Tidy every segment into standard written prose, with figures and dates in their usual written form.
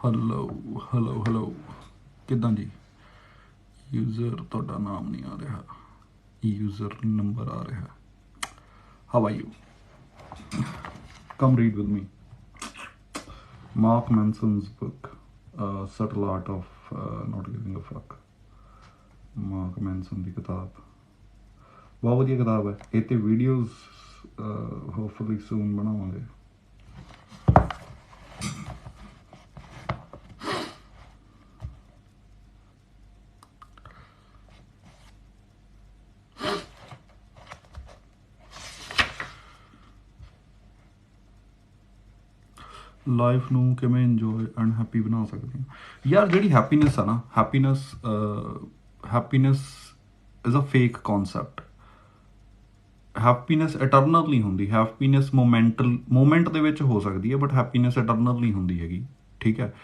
Hello hello hello किदां जी user ਤੁਹਾਡਾ ਨਾਮ नहीं आ रहा यूज़र नंबर आ रहा how are you come read with me Mark Manson's book Subtle Art of Not Giving a Fuck Mark Manson ਦੀ ਕਿਤਾਬ ਬਹੁਤ ਵਧੀਆ ਕਿਤਾਬ ਹੈ ਇਹ ਤੇ ਵੀਡੀਓਜ਼ ਹੋਪਫੁਲੀ ਸੂਨ ਬਣਾਵਾਂਗੇ ਲਾਈਫ ਨੂੰ ਕਿਵੇਂ ਇੰਜੋਏ ਐਂਡ ਹੈਪੀ ਬਣਾ ਸਕਦੇ ਹਾਂ ਯਾਰ ਜਿਹੜੀ ਹੈਪੀਨੈਸ ਆ ਨਾ happiness is a fake concept happiness eternal ਨਹੀਂ ਹੁੰਦੀ ਹੈਪੀਨੈਸ ਮੋਮੈਂਟ ਦੇ ਵਿੱਚ ਹੋ ਸਕਦੀ ਹੈ ਬਟ ਹੈਪੀਨੈਸ ਇਟਰਨਲ ਨਹੀਂ ਹੁੰਦੀ ਹੈਗੀ ਠੀਕ ਹੈ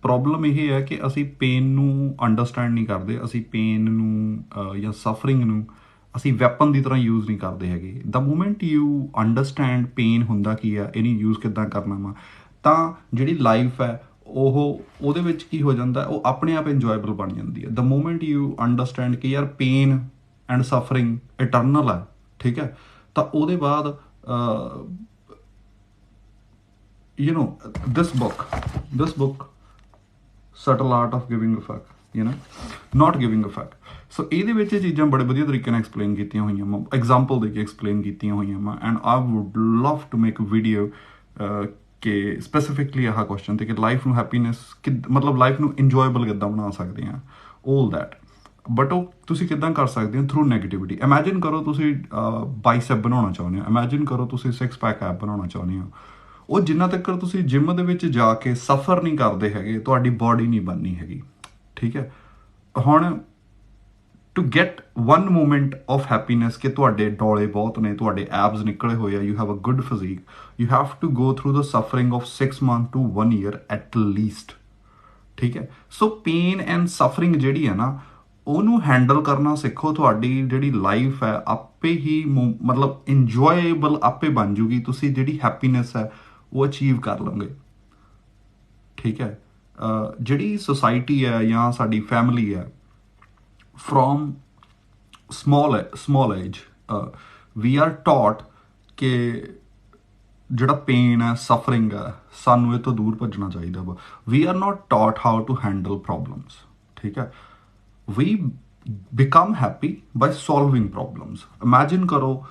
ਪ੍ਰੋਬਲਮ ਇਹ ਹੈ ਕਿ ਅਸੀਂ ਪੇਨ ਨੂੰ ਅੰਡਰਸਟੈਂਡ ਨਹੀਂ ਕਰਦੇ ਅਸੀਂ ਪੇਨ ਨੂੰ ਜਾਂ ਸਫਰਿੰਗ ਨੂੰ ਅਸੀਂ ਵੈਪਨ ਦੀ ਤਰ੍ਹਾਂ ਯੂਜ਼ ਨਹੀਂ ਕਰਦੇ ਹੈਗੇ ਦ ਮੂਮੈਂਟ ਯੂ ਅੰਡਰਸਟੈਂਡ ਪੇਨ ਹੁੰਦਾ ਕੀ ਆ ਇਹਨੂੰ ਯੂਜ਼ ਕਿੱਦਾਂ ਕਰਨਾ ਵਾ ਤਾਂ ਜਿਹੜੀ ਲਾਈਫ ਹੈ ਉਹਦੇ ਵਿੱਚ ਕੀ ਹੋ ਜਾਂਦਾ ਉਹ ਆਪਣੇ ਆਪ ਇੰਜੋਏਬਲ ਬਣ ਜਾਂਦੀ ਹੈ ਦ ਮੂਮੈਂਟ ਯੂ ਅੰਡਰਸਟੈਂਡ ਕਿ ਯਾਰ ਪੇਨ ਐਂਡ ਸਫਰਿੰਗ ਇਟਰਨਲ ਹੈ ਠੀਕ ਹੈ ਤਾਂ ਉਹਦੇ ਬਾਅਦ you know this book subtle art of giving a fuck you know not giving a fuck ਸੋ ਇਹਦੇ ਵਿੱਚ ਇਹ ਚੀਜ਼ਾਂ ਬੜੇ ਵਧੀਆ ਤਰੀਕੇ ਨਾਲ ਐਕਸਪਲੇਨ ਕੀਤੀਆਂ ਹੋਈਆਂ ਵਾ ਐਗਜ਼ਾਮਪਲ ਦੇ ਕੇ ਐਕਸਪਲੇਨ ਕੀਤੀਆਂ ਹੋਈਆਂ ਵਾ and I would love to make a video ਕਿ ਸਪੈਸੀਫਿਕਲੀ ਆਹ ਕੁਐਸਚਨ ਤੇ ਕਿ ਲਾਈਫ ਨੂੰ ਹੈਪੀਨੈਸ ਮਤਲਬ ਲਾਈਫ ਨੂੰ ਇੰਜੋਏਬਲ ਕਿੱਦਾਂ ਬਣਾ ਸਕਦੇ ਹਾਂ ਆਲ ਦੈਟ ਬਟ ਉਹ ਤੁਸੀਂ ਕਿੱਦਾਂ ਕਰ ਸਕਦੇ ਹੋ ਥਰੂ ਨੈਗੇਟਿਵਿਟੀ ਇਮੈਜਿਨ ਕਰੋ ਤੁਸੀਂ ਬਾਈਸੈਪ ਬਣਾਉਣਾ ਚਾਹੁੰਦੇ ਹੋ ਇਮੈਜਿਨ ਕਰੋ ਤੁਸੀਂ 6 ਪੈਕ ਐਪ ਬਣਾਉਣਾ ਚਾਹੁੰਦੇ ਹੋ ਉਹ ਜਿੰਨਾ ਤੱਕ ਤੁਸੀਂ ਜਿਮ ਦੇ ਵਿੱਚ ਜਾ ਕੇ ਸਫਰ ਨਹੀਂ ਕਰਦੇ ਹੈਗੇ ਤੁਹਾਡੀ ਬਾਡੀ ਨਹੀਂ ਬਣਨੀ ਹੈਗੀ ਠੀਕ ਹੈ ਹੁਣ to get one moment of happiness ਕਿ ਤੁਹਾਡੇ ਡੋਲੇ ਬਹੁਤ ਨੇ ਤੁਹਾਡੇ ਐਬਸ ਨਿਕਲੇ ਹੋਏ ਆ you have a good physique you have to go through the suffering of 6 month to 1 year at least ਠੀਕ ਹੈ ਸੋ ਪੇਨ ਐਂਡ ਸਫਰਿੰਗ ਜਿਹੜੀ ਹੈ ਨਾ ਉਹਨੂੰ ਹੈਂਡਲ ਕਰਨਾ ਸਿੱਖੋ ਤੁਹਾਡੀ ਜਿਹੜੀ ਲਾਈਫ ਹੈ ਆਪੇ ਹੀ ਮਤਲਬ ਇੰਜੋਏਬਲ ਆਪੇ ਬਣ ਜੂਗੀ ਤੁਸੀਂ ਜਿਹੜੀ ਹੈਪੀਨੈਸ ਹੈ ਉਹ ਅਚੀਵ ਕਰ ਲਓਗੇ ਠੀਕ ਹੈ ਜਿਹੜੀ ਸੋਸਾਇਟੀ ਹੈ ਜਾਂ ਸਾਡੀ ਫੈਮਿਲੀ ਹੈ from small age we are taught ਕਿ ਜਿਹੜਾ ਪੇਨ ਹੈ ਸਫਰਿੰਗ ਹੈ ਸਾਨੂੰ ਇਹ ਤੋਂ ਦੂਰ ਭੱਜਣਾ ਚਾਹੀਦਾ ਵਾ we are not taught how to handle problems ਠੀਕ ਹੈ we become happy by solving problems imagine ਕਰੋ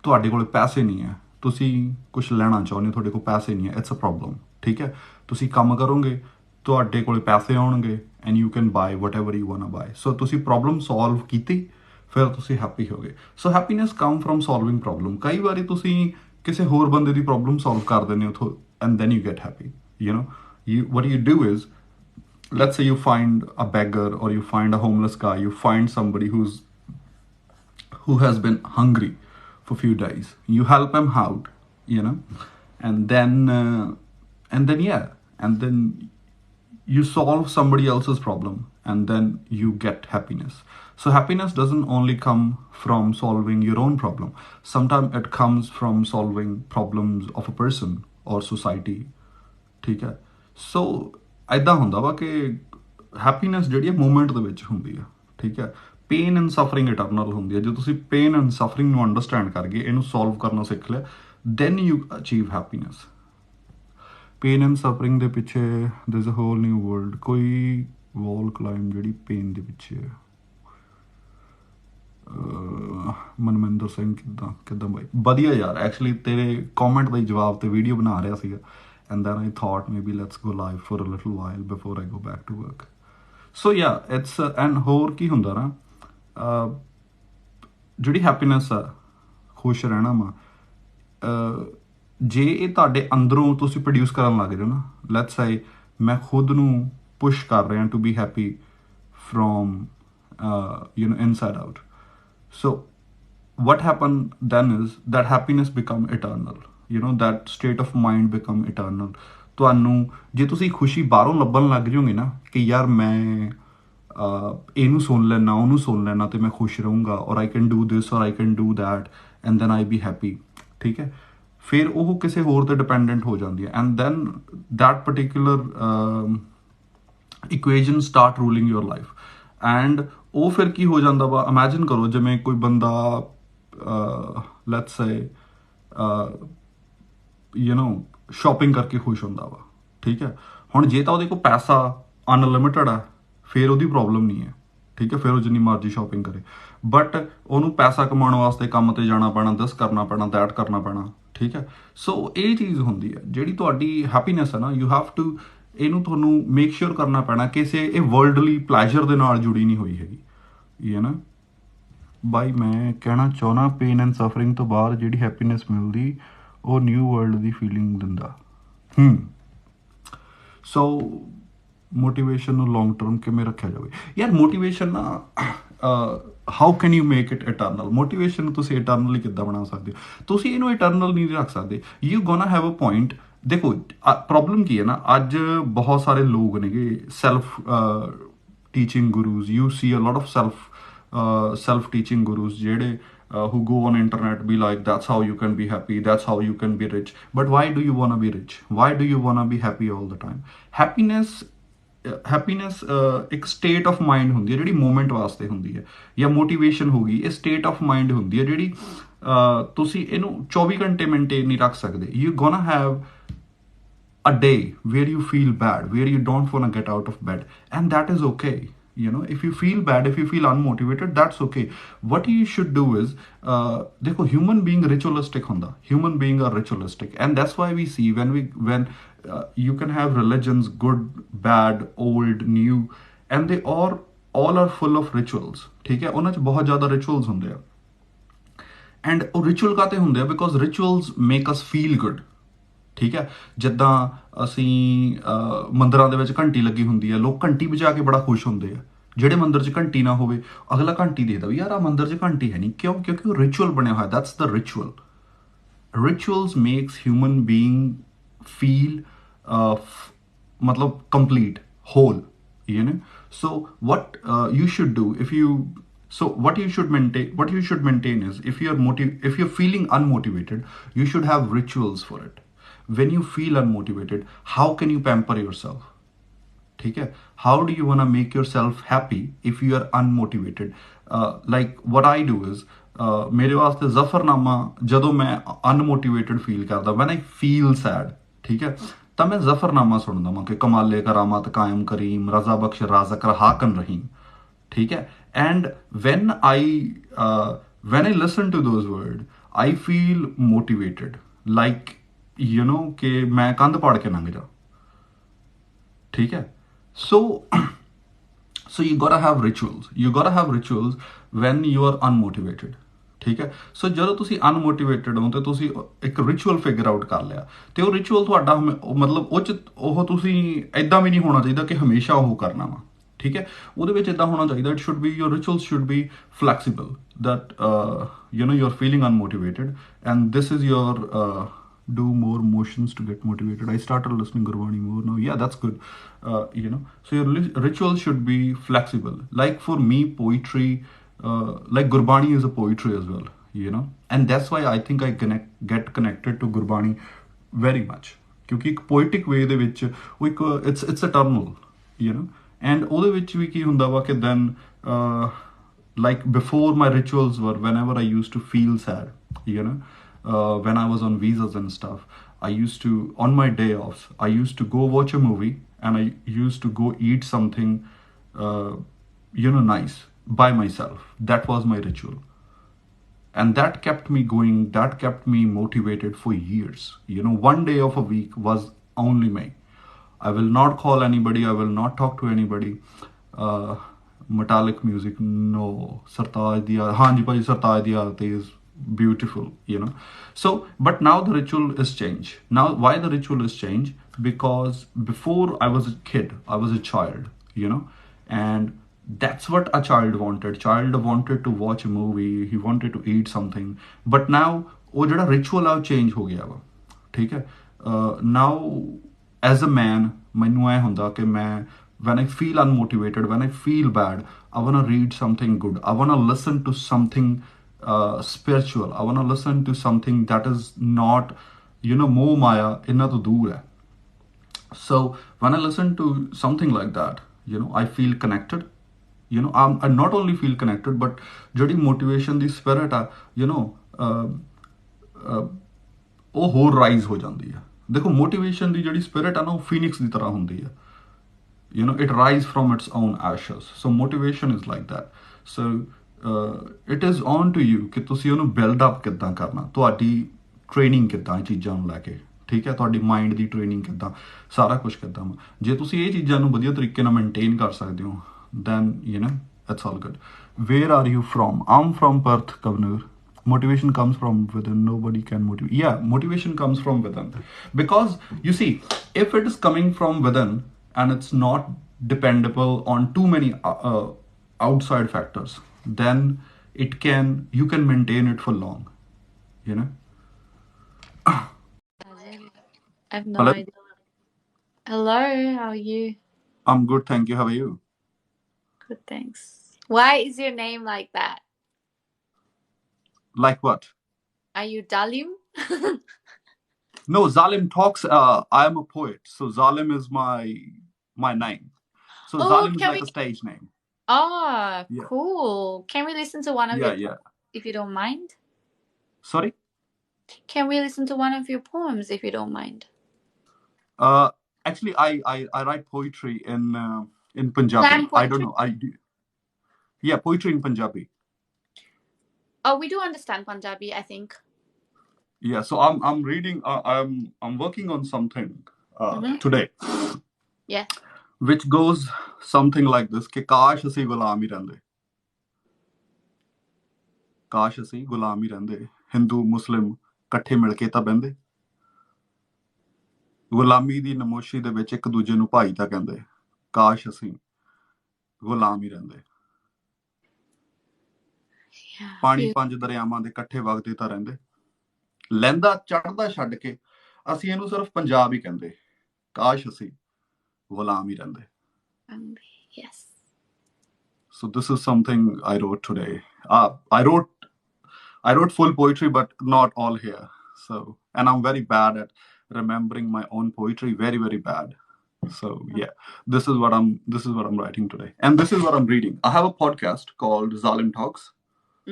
ਤੁਹਾਡੇ ਕੋਲ ਪੈਸੇ ਨਹੀਂ ਹੈ ਤੁਸੀਂ ਕੁਝ ਲੈਣਾ ਚਾਹੁੰਦੇ ਹੋ ਤੁਹਾਡੇ ਕੋਲ ਪੈਸੇ ਨਹੀਂ ਹੈ ਇਟਸ ਅ ਪ੍ਰੋਬਲਮ ਠੀਕ ਹੈ ਤੁਸੀਂ ਕੰਮ ਕਰੋਗੇ ਤੁਹਾਡੇ ਕੋਲ ਪੈਸੇ ਆਉਣਗੇ and you can buy whatever you want to buy so ਤੁਸੀਂ ਪ੍ਰੋਬਲਮ ਸੋਲਵ ਕੀਤੀ ਫਿਰ ਤੁਸੀਂ ਹੈਪੀ ਹੋ ਗਏ so happiness come from solving problem ਕਈ ਵਾਰੀ ਤੁਸੀਂ ਕਿਸੇ ਹੋਰ ਬੰਦੇ ਦੀ ਪ੍ਰੋਬਲਮ ਸੋਲਵ ਕਰ ਦਿੰਦੇ ਹੋ and then you get happy you know what you do is let's say you find a beggar or you find a homeless guy you find somebody who has been hungry for few days you help him out you know and then you solve somebody else's problem and then you get happiness so happiness doesn't only come from solving your own problem sometimes it comes from solving problems of a person or society ਠੀਕ ਹੈ ਸੋ ਇੱਦਾਂ ਹੁੰਦਾ ਵਾ ਕਿ happiness ਜਿਹੜੀ ਹੈ moment ਦੇ ਵਿੱਚ ਹੁੰਦੀ ਆ ਠੀਕ ਹੈ ਪੇਨ ਐਂਡ ਸਫਰਿੰਗ ਇਟਰਨਲ ਹੁੰਦੀ ਹੈ ਜੇ ਤੁਸੀਂ ਪੇਨ ਐਂਡ ਸਫਰਿੰਗ ਨੂੰ ਅੰਡਰਸਟੈਂਡ ਕਰਕੇ ਇਹਨੂੰ ਸੋਲਵ ਕਰਨਾ ਸਿੱਖ ਲਿਆ then you achieve happiness pain and suffering ਦੇ ਪਿੱਛੇ there is a whole new world ਕੋਈ ਵਾਲ ਕਲਾਈਮ ਜਿਹੜੀ ਪੇਨ ਦੇ ਪਿੱਛੇ ਹੈ ਮਨਮਿੰਦਰ ਸਿੰਘ ਕਿੱਦਾਂ ਬਾਈ ਵਧੀਆ ਯਾਰ ਐਕਚੁਅਲੀ ਤੇਰੇ ਕਮੈਂਟ ਦਾ ਹੀ ਜਵਾਬ ਤੇ ਵੀਡੀਓ ਬਣਾ ਰਿਹਾ ਸੀਗਾ and then I thought maybe let's go live for a little while before I go back to work so yeah it's and ਹੋਰ ਕੀ ਹੁੰਦਾ ਨਾ ਜਿਹੜੀ ਹੈਪੀਨੈਸ ਆ ਖੁਸ਼ ਰਹਿਣਾ ਵਾ ਜੇ ਇਹ ਤੁਹਾਡੇ ਅੰਦਰੋਂ ਤੁਸੀਂ ਪ੍ਰੋਡਿਊਸ ਕਰਨ ਲੱਗ ਜਾਓ ਨਾ ਲੈਟਸ ਸੇ ਮੈਂ ਖੁਦ ਨੂੰ ਪੁਸ਼ ਕਰ ਰਿਹਾ to be happy from you know inside out so what happen then is that happiness become eternal you know that state of mind become eternal ਤੁਹਾਨੂੰ ਜੇ ਤੁਸੀਂ ਖੁਸ਼ੀ ਬਾਹਰੋਂ ਲੱਭਣ ਲੱਗ ਜਾਓਗੇ ਨਾ ਕਿ ਯਾਰ ਮੈਂ ਇਹਨੂੰ ਸੁਣ ਲੈਣਾ ਉਹਨੂੰ ਸੁਣ ਲੈਣਾ ਤੇ ਮੈਂ ਖੁਸ਼ ਰਹੂੰਗਾ ਔਰ I can do this or I can do that and then I be happy ਠੀਕ ਹੈ ਫਿਰ ਉਹ ਕਿਸੇ ਹੋਰ ਤੇ ਡਿਪੈਂਡੈਂਟ ਹੋ ਜਾਂਦੀ ਹੈ and then that particular equation start ruling your life and ਉਹ ਫਿਰ ਕੀ ਹੋ ਜਾਂਦਾ ਵਾ ਇਮੈਜਿਨ ਕਰੋ ਜਿਵੇਂ ਕੋਈ ਬੰਦਾ ਲੈਟਸ ਸੇ ਸ਼ਾਪਿੰਗ ਕਰਕੇ ਖੁਸ਼ ਹੁੰਦਾ ਵਾ ਠੀਕ ਹੈ ਹੁਣ ਜੇ ਤਾਂ ਉਹਦੇ ਕੋਲ ਪੈਸਾ ਅਨਲਿਮਿਟਡ ਆ ਫਿਰ ਉਹਦੀ ਪ੍ਰੋਬਲਮ ਨਹੀਂ ਹੈ ਠੀਕ ਹੈ ਫਿਰ ਉਹ ਜਿੰਨੀ ਮਰਜ਼ੀ ਸ਼ਾਪਿੰਗ ਕਰੇ ਬਟ ਉਹਨੂੰ ਪੈਸਾ ਕਮਾਉਣ ਵਾਸਤੇ ਕੰਮ ਤੇ ਜਾਣਾ ਪੈਣਾ ਦਿਸ ਕਰਨਾ ਪੈਣਾ ਦੈਟ ਕਰਨਾ ਪੈਣਾ ਠੀਕ ਹੈ ਸੋ ਇਹ ਚੀਜ਼ ਹੁੰਦੀ ਹੈ ਜਿਹੜੀ ਤੁਹਾਡੀ ਹੈਪੀਨੈਸ ਹੈ ਨਾ ਯੂ ਹੈਵ ਟੂ ਇਹਨੂੰ ਤੁਹਾਨੂੰ ਮੇਕ ਸ਼ੋਰ ਕਰਨਾ ਪੈਣਾ ਕਿਸੇ ਇਹ ਵਰਲਡਲੀ ਪਲੈਜ਼ਰ ਦੇ ਨਾਲ ਜੁੜੀ ਨਹੀਂ ਹੋਈ ਹੈਗੀ ਇਹ ਨਾ ਬਾਈ ਮੈਂ ਕਹਿਣਾ ਚਾਹੁੰਦਾ ਪੇਨ ਐਂਡ ਸਫਰਿੰਗ ਤੋਂ ਬਾਅਦ ਜਿਹੜੀ ਹੈਪੀਨੈਸ ਮਿਲਦੀ ਉਹ ਨਿਊ ਵਰਲਡ ਦੀ ਫੀਲਿੰਗ ਦਿੰਦਾ ਸੋ ਮੋਟੀਵੇਸ਼ਨ ਨੂੰ ਲੌਂਗ ਟਰਮ ਕਿਵੇਂ ਰੱਖਿਆ ਜਾਵੇ ਯਾਰ ਮੋਟੀਵੇਸ਼ਨ ਨਾ how can you make it eternal motivation ਨੂੰ ਤੁਸੀਂ ਇਟਰਨਲੀ ਕਿੱਦਾਂ ਬਣਾ ਸਕਦੇ ਹੋ ਤੁਸੀਂ ਇਹਨੂੰ ਇਟਰਨਲ ਨਹੀਂ ਰੱਖ ਸਕਦੇ you gonna have a point ਦੇਖੋ ਪ੍ਰੋਬਲਮ ਕੀ ਹੈ ਨਾ ਅੱਜ ਬਹੁਤ ਸਾਰੇ ਲੋਕ ਨੇਗੇ self teaching gurus you see a lot of self teaching gurus ਜਿਹੜੇ who go on internet be like that's how you can be happy that's how you can be rich but why do you want to be rich why do you want to be happy all the time happiness ਇੱਕ state of mind ਹੁੰਦੀ ਹੈ ਜਿਹੜੀ moment ਵਾਸਤੇ ਹੁੰਦੀ ਹੈ ਜਾਂ motivation ਹੋ ਗਈ ਇਹ state of mind ਹੁੰਦੀ ਹੈ ਜਿਹੜੀ ਤੁਸੀਂ ਇਹਨੂੰ 24 ਘੰਟੇ ਮੇਨਟੇਨ ਨਹੀਂ ਰੱਖ ਸਕਦੇ you gonna have a day where you feel bad where you don't want to get out of bed and that is okay if you feel bad if you feel unmotivated that's okay what you should do is dekho human being ritualistic honda human being are ritualistic and that's why we see when you can have religions good bad old new and they all are full of rituals theek hai ਉਹਨਾਂ ਚ ਬਹੁਤ ਜ਼ਿਆਦਾ rituals ਹੁੰਦੇ ਆ and ਉਹ ritual ਕਾਤੇ ਹੁੰਦੇ ਆ because rituals make us feel good ਠੀਕ ਹੈ ਜਿੱਦਾਂ ਅਸੀਂ ਮੰਦਿਰਾਂ ਦੇ ਵਿੱਚ ਘੰਟੀ ਲੱਗੀ ਹੁੰਦੀ ਹੈ ਲੋਕ ਘੰਟੀ ਵਜਾ ਕੇ ਬੜਾ ਖੁਸ਼ ਹੁੰਦੇ ਆ ਜਿਹੜੇ ਮੰਦਿਰ 'ਚ ਘੰਟੀ ਨਾ ਹੋਵੇ ਅਗਲਾ ਘੰਟੀ ਦੇਖਦਾ ਵੀ ਯਾਰ ਆ ਮੰਦਿਰ 'ਚ ਘੰਟੀ ਹੈ ਨਹੀਂ ਕਿਉਂ ਕਿਉਂਕਿ ਉਹ ਰਿਚੁਅਲ ਬਣਿਆ ਹੋਇਆ that's the rituals makes human being feel ਮਤਲਬ complete whole so what you should do what you should maintain is if you're feeling unmotivated you should have rituals for it when you feel unmotivated how can you pamper yourself ठीक है how do you want to make yourself happy if you are unmotivated like what I do is ਮੇਰੇ ਵਾਸਤੇ ਜ਼ਫਰਨਾਮਾ ਜਦੋਂ ਮੈਂ ਅਨਮੋਟੀਵੇਟਡ feel ਕਰਦਾ when I feel sad ਠੀਕ ਹੈ ਤਾਂ ਮੈਂ ਜ਼ਫਰਨਾਮਾ ਸੁਣਦਾ ਵਾਂ ਕਿ ਕਮਾਲੇ ਕਰਾਮਤ ਕਾਇਮ ਕਰੀਮ ਰਜ਼ਾ ਬਖਸ਼ ਰਾਜ਼ਕ ਹਾਕਨ ਰਹੀਮ ਠੀਕ ਹੈ and when I listen to those words I feel motivated like ਕਿ ਮੈਂ ਕੰਧ ਪਾੜ ਕੇ ਲੰਘ ਜਾ ਠੀਕ ਹੈ so you gotta have rituals when you are unmotivated ਠੀਕ ਹੈ ਸੋ ਜਦੋਂ ਤੁਸੀਂ ਅਨਮੋਟੀਵੇਟਡ ਹੋ ਤੇ ਤੁਸੀਂ ਇੱਕ ਰਿਚੁਅਲ ਫਿਗਰ ਆਊਟ ਕਰ ਲਿਆ ਤੇ ਉਹ ਰਿਚੁਅਲ ਤੁਹਾਡਾ ਮਤਲਬ ਉਹ ਤੁਸੀਂ ਐਦਾਂ ਵੀ ਨਹੀਂ ਹੋਣਾ ਚਾਹੀਦਾ ਕਿ ਹਮੇਸ਼ਾ ਉਹ ਕਰਨਾ ਵਾ ਠੀਕ ਹੈ ਉਹਦੇ ਵਿੱਚ ਇਦਾਂ ਹੋਣਾ ਚਾਹੀਦਾ it should be your ritual should be flexible that you are feeling unmotivated and this is your do more motions to get motivated. I started listening Gurbani more now. Yeah, that's good. So your rituals should be flexible. Like for me, poetry, like Gurbani is a poetry as well, and that's why I think I get connected to Gurbani very much. Kyunki ek poetic way de vich it's eternal, and ਉਹਦੇ ਵਿੱਚ ਵੀ ਕੀ ਹੁੰਦਾ ਵਾ ਕਿ then like before my rituals were whenever I used to feel sad, when I was on visas and stuff, I used to, on my day offs, I used to go watch a movie and I used to go eat something, nice by myself. That was my ritual. And that kept me going, that kept me motivated for years. One day of a week was only me. I will not call anybody, I will not talk to anybody. Metallic music, no. Sartaj Diyar, Hanji Bhai Sartaj Diyar is beautiful, so but now the ritual is changed. Now why the ritual is changed? Because before I was a kid, I was a child, and that's what a child wanted to watch a movie, he wanted to eat something, but now ਉਹ ਜਿਹੜਾ ritual ਆ change ਹੋ ਗਿਆ ਵਾ ਠੀਕ ਹੈ now as a man ਮੈਨੂੰ ਇਹ ਹੁੰਦਾ ਕਿ ਮੈਂ when I feel unmotivated, when I feel bad, I want to read something good, I want to listen to something spiritual, I want to listen to something that is not ਮੋਹ ਮਾਇਆ ਇਹਨਾਂ ਤੋਂ ਦੂਰ ਹੈ. So when I listen to something like that, I feel connected. I not only feel connected, but ਜਿਹੜੀ motivation ਦੀ spirit ਆ, ਉਹ ਹੋਰ rise ਹੋ ਜਾਂਦੀ ਆ. ਦੇਖੋ ਮੋਟੀਵੇਸ਼ਨ ਦੀ ਜਿਹੜੀ ਸਪਿਰਿਟ ਆ ਨਾ, ਉਹ ਫੀਨਿਕਸ ਦੀ ਤਰ੍ਹਾਂ ਹੁੰਦੀ ਆ. It rise from its own ashes. So motivation is like that. So it is on to you ਕਿ ਤੁਸੀਂ ਉਹਨੂੰ ਬਿਲਡ ਅਪ ਕਿੱਦਾਂ ਕਰਨਾ, ਤੁਹਾਡੀ ਟ੍ਰੇਨਿੰਗ ਕਿੱਦਾਂ ਚੀਜ਼ਾਂ ਨੂੰ ਲੈ ਕੇ, ਠੀਕ ਹੈ, ਤੁਹਾਡੀ ਮਾਈਂਡ ਦੀ ਟ੍ਰੇਨਿੰਗ ਕਿੱਦਾਂ, ਸਾਰਾ ਕੁਝ ਕਿੱਦਾਂ. ਜੇ ਤੁਸੀਂ ਇਹ ਚੀਜ਼ਾਂ ਨੂੰ ਵਧੀਆ ਤਰੀਕੇ ਨਾਲ ਮੇਨਟੇਨ ਕਰ ਸਕਦੇ ਹੋ, then it's all good. Where are you from? I'm from Perth, Governor. Motivation comes from within. Nobody can motivate. Yeah, motivation comes from within. Because you see, if it is coming from within and it's not dependable on too many outside factors, then you can maintain it for long. I have no Hello? idea. Hello, how are you? I'm good, thank you. How are you? Good, thanks. Why is your name like that? Like what? Are you Dalim? No, Zalim Talks. I am a poet, so Zalim is my name. So Zalim is like a stage name. Oh, Yeah. cool. Can we listen to one of your if you don't mind? Sorry? Can we listen to one of your poems if you don't mind? Actually, I write poetry in Punjabi. I don't know. I do. Yeah, poetry in Punjabi. Oh, we do understand Punjabi, I think. Yeah, so I'm reading. I'm working on something today. Yeah. Which goes something like this: कि काश ਅਸੀਂ ਗੁਲਾਮ ਹੀ ਰਹਿੰਦੇ, ਕਾਸ਼ ਅਸੀਂ ਗੁਲਾਮ ਹੀ ਰਹਿੰਦੇ, ਹਿੰਦੂ ਮੁਸਲਿਮ ਇਕੱਠੇ ਮਿਲ ਕੇ ਤਾਂ ਬਹਿੰਦੇ, ਗੁਲਾਮੀ ਦੀ ਨਮੋਸ਼ੀ ਦੇ ਵਿੱਚ ਇੱਕ ਦੂਜੇ ਨੂੰ ਭਾਈ ਤਾਂ ਕਹਿੰਦੇ, ਕਾਸ਼ ਅਸੀਂ ਗੁਲਾਮ ਹੀ ਰਹਿੰਦੇ, ਪਾਣੀ 5 ਦਰਿਆਵਾਂ ਦੇ ਇਕੱਠੇ ਵਗਦੇ ਤਾਂ ਰਹਿੰਦੇ, ਲਹਿੰਦਾ ਚੜ੍ਹਦਾ ਛੱਡ ਕੇ ਅਸੀਂ ਇਹਨੂੰ ਸਿਰਫ ਪੰਜਾਬ ਹੀ ਕਹਿੰਦੇ, ਕਾਸ਼ ਅਸੀਂ ਗੁਲਾਮ ਹੀ ਰਹਿੰਦੇ. Yes. So this is something I wrote today. I wrote full poetry, but not all here. So, and I'm very bad at remembering my own poetry. Very, very bad. So yeah, this is what I'm writing today, and this is what I'm reading. I have a podcast called Zalim Talks.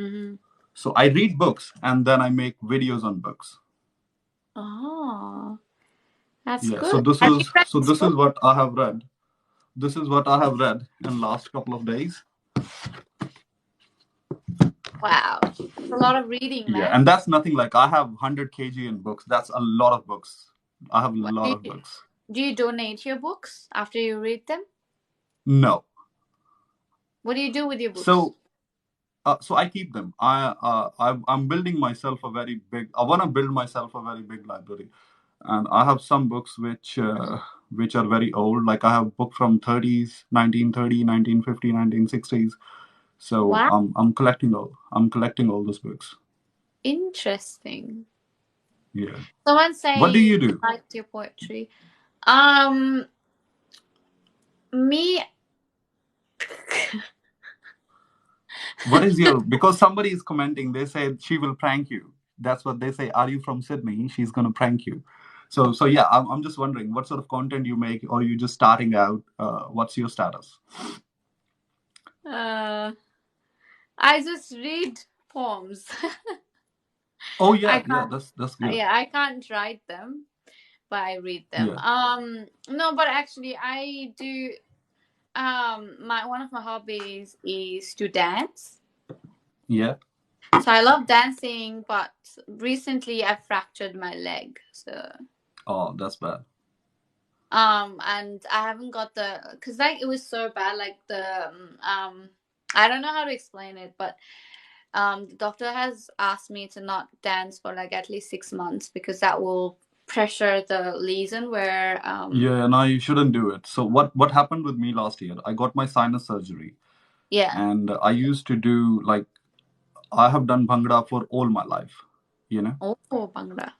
Mm-hmm. So I read books and then I make videos on books. Oh, that's yeah, good. So this is what I have read. This is what I have read in last couple of days. Wow, it's a lot of reading, man. Yeah, and that's nothing. Like I have 100 kg in books. That's a lot of books. I have a lot of books. Do you donate your books after you read them? No. What do you do with your books? So I keep them. I'm building myself a very big. I want to build myself a very big library, and I have some books which are very old. Like I have a book from 30s, 1930, 1950, 1960s. So wow. I'm collecting all those books. Interesting. Yeah. Someone saying, what do you do? I liked your poetry. Me. What is your? Because somebody is commenting. They say she will prank you. That's what they say. Are you from Sydney? She's gonna prank you. So yeah, I'm just wondering what sort of content you make, or you just starting out. What's your status? I just read poems. Oh yeah, that's good. Yeah, I can't write them, but I read them. Yeah. No, but actually I do. One of my hobbies is to dance. Yeah. So I love dancing, but recently I fractured my leg. So. Oh, that's bad. And I haven't got because like it was so bad, like I don't know how to explain it, but the doctor has asked me to not dance for like at least 6 months because that will pressure the lesion where yeah, no, you shouldn't do it. So what happened with me last year, I got my sinus surgery. Yeah. And I used to do, like, I have done bhangra for all my life, Oh, bhangra.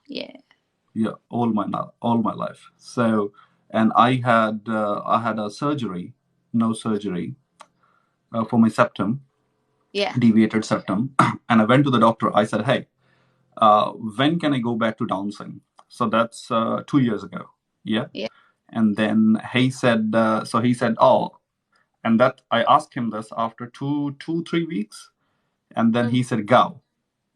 Yeah, all my life. So, and I had a surgery, no surgery, for my septum. Yeah. Deviated septum. And I went to the doctor. I said, hey, when can I go back to dancing? So that's 2 years ago. Yeah. Yeah. And then he said, oh, and that I asked him this after 3 weeks, and then he said, go.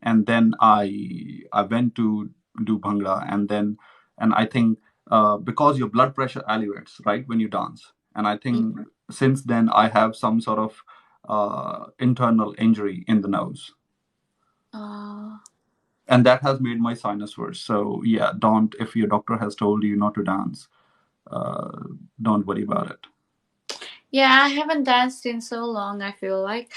And then I went to do bhangra, and I think because your blood pressure elevates right when you dance, and I think since then I have some sort of internal injury in the nose, Oh. and that has made my sinus worse. So yeah, don't, if your doctor has told you not to dance, uh, don't worry about it. Yeah, I haven't danced in so long, I feel like.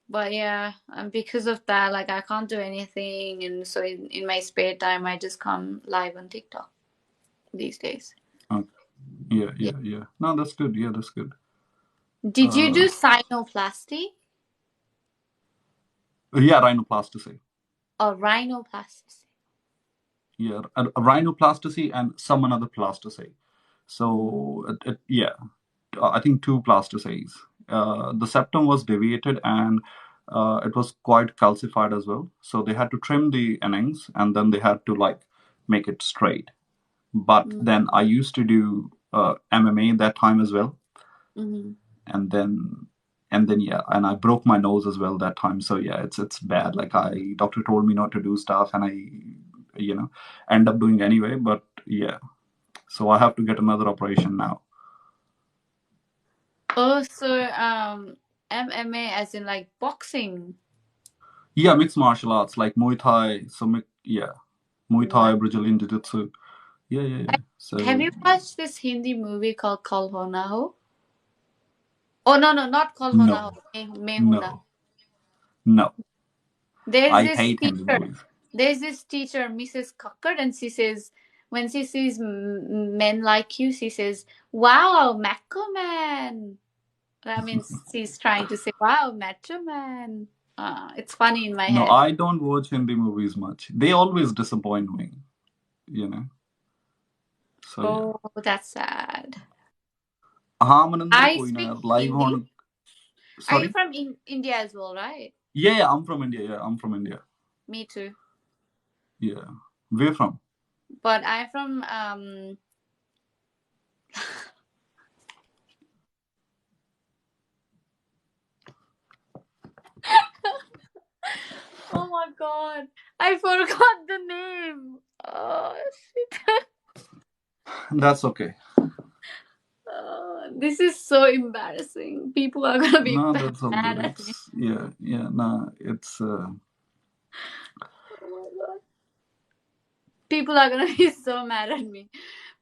But yeah, because of that, like I can't do anything, and so in my spare time, I just come live on TikTok these days. Okay. Yeah. No, that's good. Yeah, that's good. Did you do sinoplasty Yeah, rhinoplasty. or rhinoplasty? Yeah, a rhinoplasty and some another plasty. So yeah, I think two plastices. The septum was deviated, and it was quite calcified as well. So they had to trim the innings, and then they had to like make it straight. But then I used to do MMA that time as well, Mm-hmm. and then yeah, and I broke my nose as well that time. So yeah, it's bad. Like doctor told me not to do stuff, and I end up doing anyway. But yeah, so I have to get another operation now. Oh, so MMA as in like boxing. Yeah, mixed martial arts like Muay Thai. So yeah, Muay Thai, What? Brazilian Jiu Jitsu. Yeah. Have So you watched this Hindi movie called Kal Ho Na Ho? Oh no, not Kal Ho Na no, Ho. Main Hu Na. no, no. There's I this hate Hindi teacher. movies. There's this teacher, Mrs. Kakkar, and she says when she sees men like you, she says, "Wow, Macho Man." That means she's trying to say, "Wow, Macho Man." It's funny in my No, head. I don't watch Hindi movies much. They always disappoint me. You know. So yeah. Oh, that's sad. हाँ Maninder I कोई ना speak यार live Hindi. होन. Are you Sorry. from India as well, right? Yeah, I'm from India. Yeah, I'm from India. Me too. Yeah. Where from? But I'm from oh my god, I forgot the name. Oh shit. That's okay. This is so embarrassing. People are gonna be No, that's all mad good. at me. It's yeah. Nah, it's Oh my god. People are gonna be so mad at me.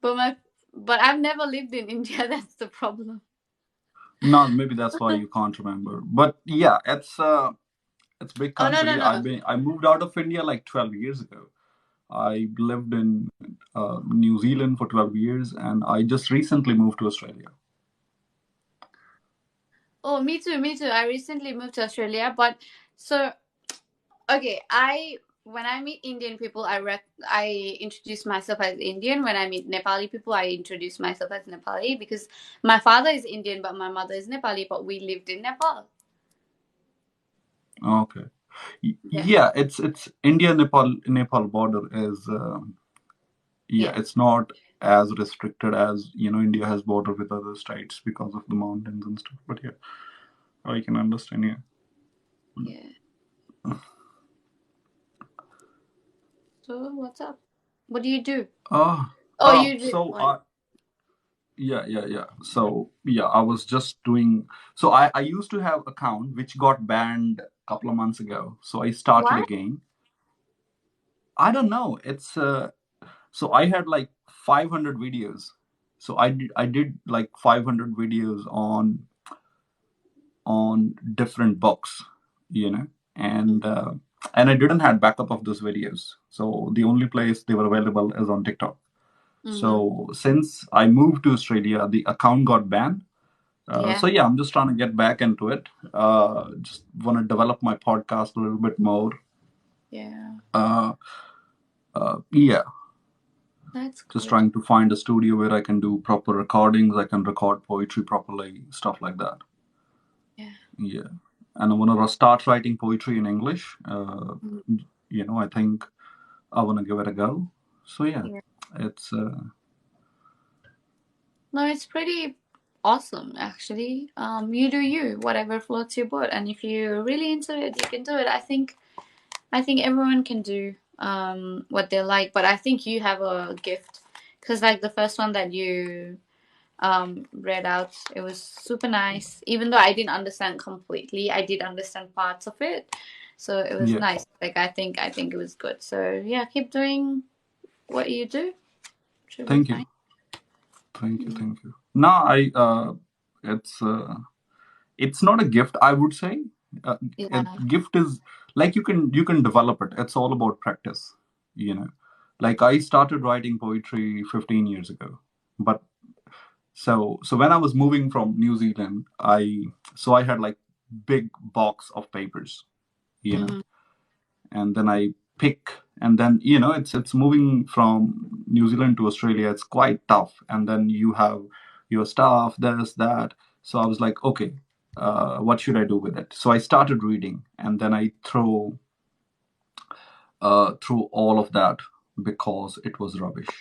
But I've never lived in India, that's the problem. no. Maybe that's why you can't remember. But yeah, it's big Oh no country. no. I moved out of India like 12 years ago. I lived in New Zealand for 12 years, and I just recently moved to Australia. Oh, me too, me too. I recently moved to Australia, but so okay, when I meet Indian people, I introduce myself as Indian. When I meet Nepali people, I introduce myself as Nepali because my father is Indian, but my mother is Nepali. But we lived in Nepal. Okay. Yeah, Yeah, it's India Nepal border is yeah, yeah, it's not as restricted as India has border with other states because of the mountains and stuff. But yeah, I can understand. Yeah. yeah. So what's up? What do you do? Uh, Oh, you do. so Oh, yeah. So yeah, I was just doing. So I used to have account which got banned a couple of months ago. So I started what? again. I don't know. It's so I had like 500 videos. So I did like 500 videos on different books, you know, and I didn't have backup of those videos. So the only place they were available is on TikTok. Mm-hmm. So since I moved to Australia, the account got banned. Yeah, So yeah, I'm just trying to get back into it. Just want to develop my podcast a little bit more. yeah. Uh, yeah, That's just good. trying to find a studio where I can do proper recordings. I can record poetry properly, stuff like that. Yeah. Yeah, and I want to start writing poetry in English. Mm. I think I want to give it a go. So yeah, Yeah. it's No, it's pretty awesome actually. You do you, whatever floats your boat, and if you're really into it, you can do it. I think everyone can do what they like, but I think you have a gift because like the first one that you read out, it was super nice. Even though I didn't understand completely, I did understand parts of it, so it was yeah. nice. Like I think it was good. So yeah, keep doing what you do. Should be Thank fine. you, thank you. No, I it's it's not a gift, I would say. Yeah. Gift is like you can develop it. It's all about practice, you know. Like I started writing poetry 15 years ago, but so when I was moving from New Zealand, I had like big box of papers, you know, Hmm. and then I pick, and then it's moving from New Zealand to Australia. It's quite tough, and then you have your stuff, this, that. So I was like, okay, what should I do with it? So I started reading, and then I threw all of that because it was rubbish.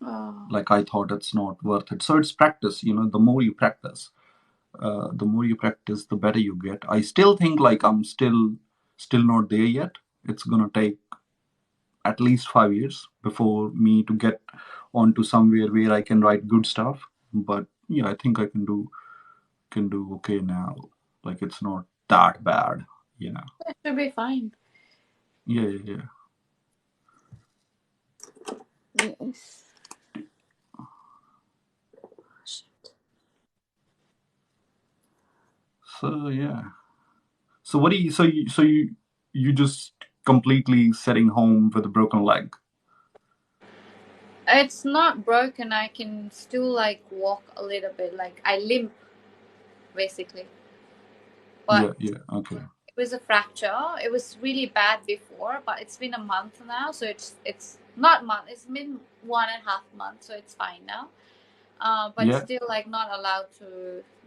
Oh, Like I thought it's not worth it. So it's practice. The more you practice, the better you get. I still think like I'm still not there yet. It's gonna take at least 5 years before me to get onto somewhere where I can write good stuff. But yeah, I think I can do okay now. Like it's not that bad, you know. it should be fine. Yeah, yeah, yeah. Yes. So yeah. So what do you? So you just completely sitting home with a broken leg. It's not broken. I can still like walk a little bit. Like I limp basically, but Yeah, yeah. Okay. it was a fracture. It was really bad before, but it's been a month now, so it's not month. It's been 1.5 months, so it's fine now. But Yeah, still like not allowed to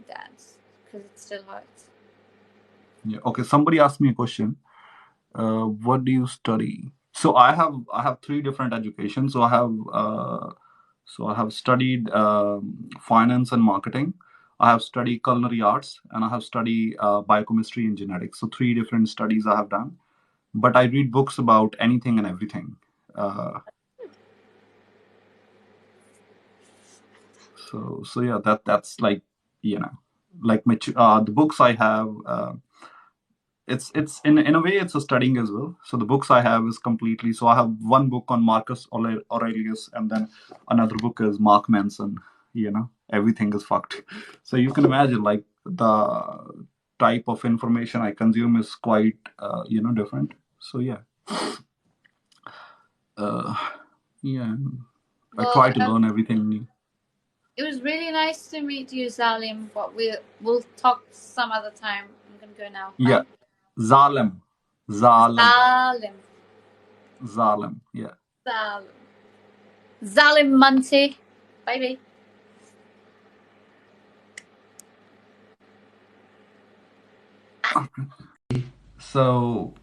dance because it still hurts. yeah. Okay. Somebody asked me a question. What do you study? So I have three different educations. So I have studied finance and marketing. I have studied culinary arts, and I have studied biochemistry and genetics. So three different studies I have done. But I read books about anything and everything. Uh, so yeah, that's like you know, like the books I have. It's in a way it's a studying as well. So the books I have is completely. So I have one book on Marcus Aurelius, and then another book is Mark Manson. Everything is fucked. So you can imagine like the type of information I consume is quite different. So uh, yeah, I Well, try to learn everything new. it was really nice to meet you, Salim. But we'll talk some other time. I'm gonna go now. Yeah, Bye. Zalem, Zalem, Salim. Zalem. Yeah. Salim. Zalim Munty. Bye bye. So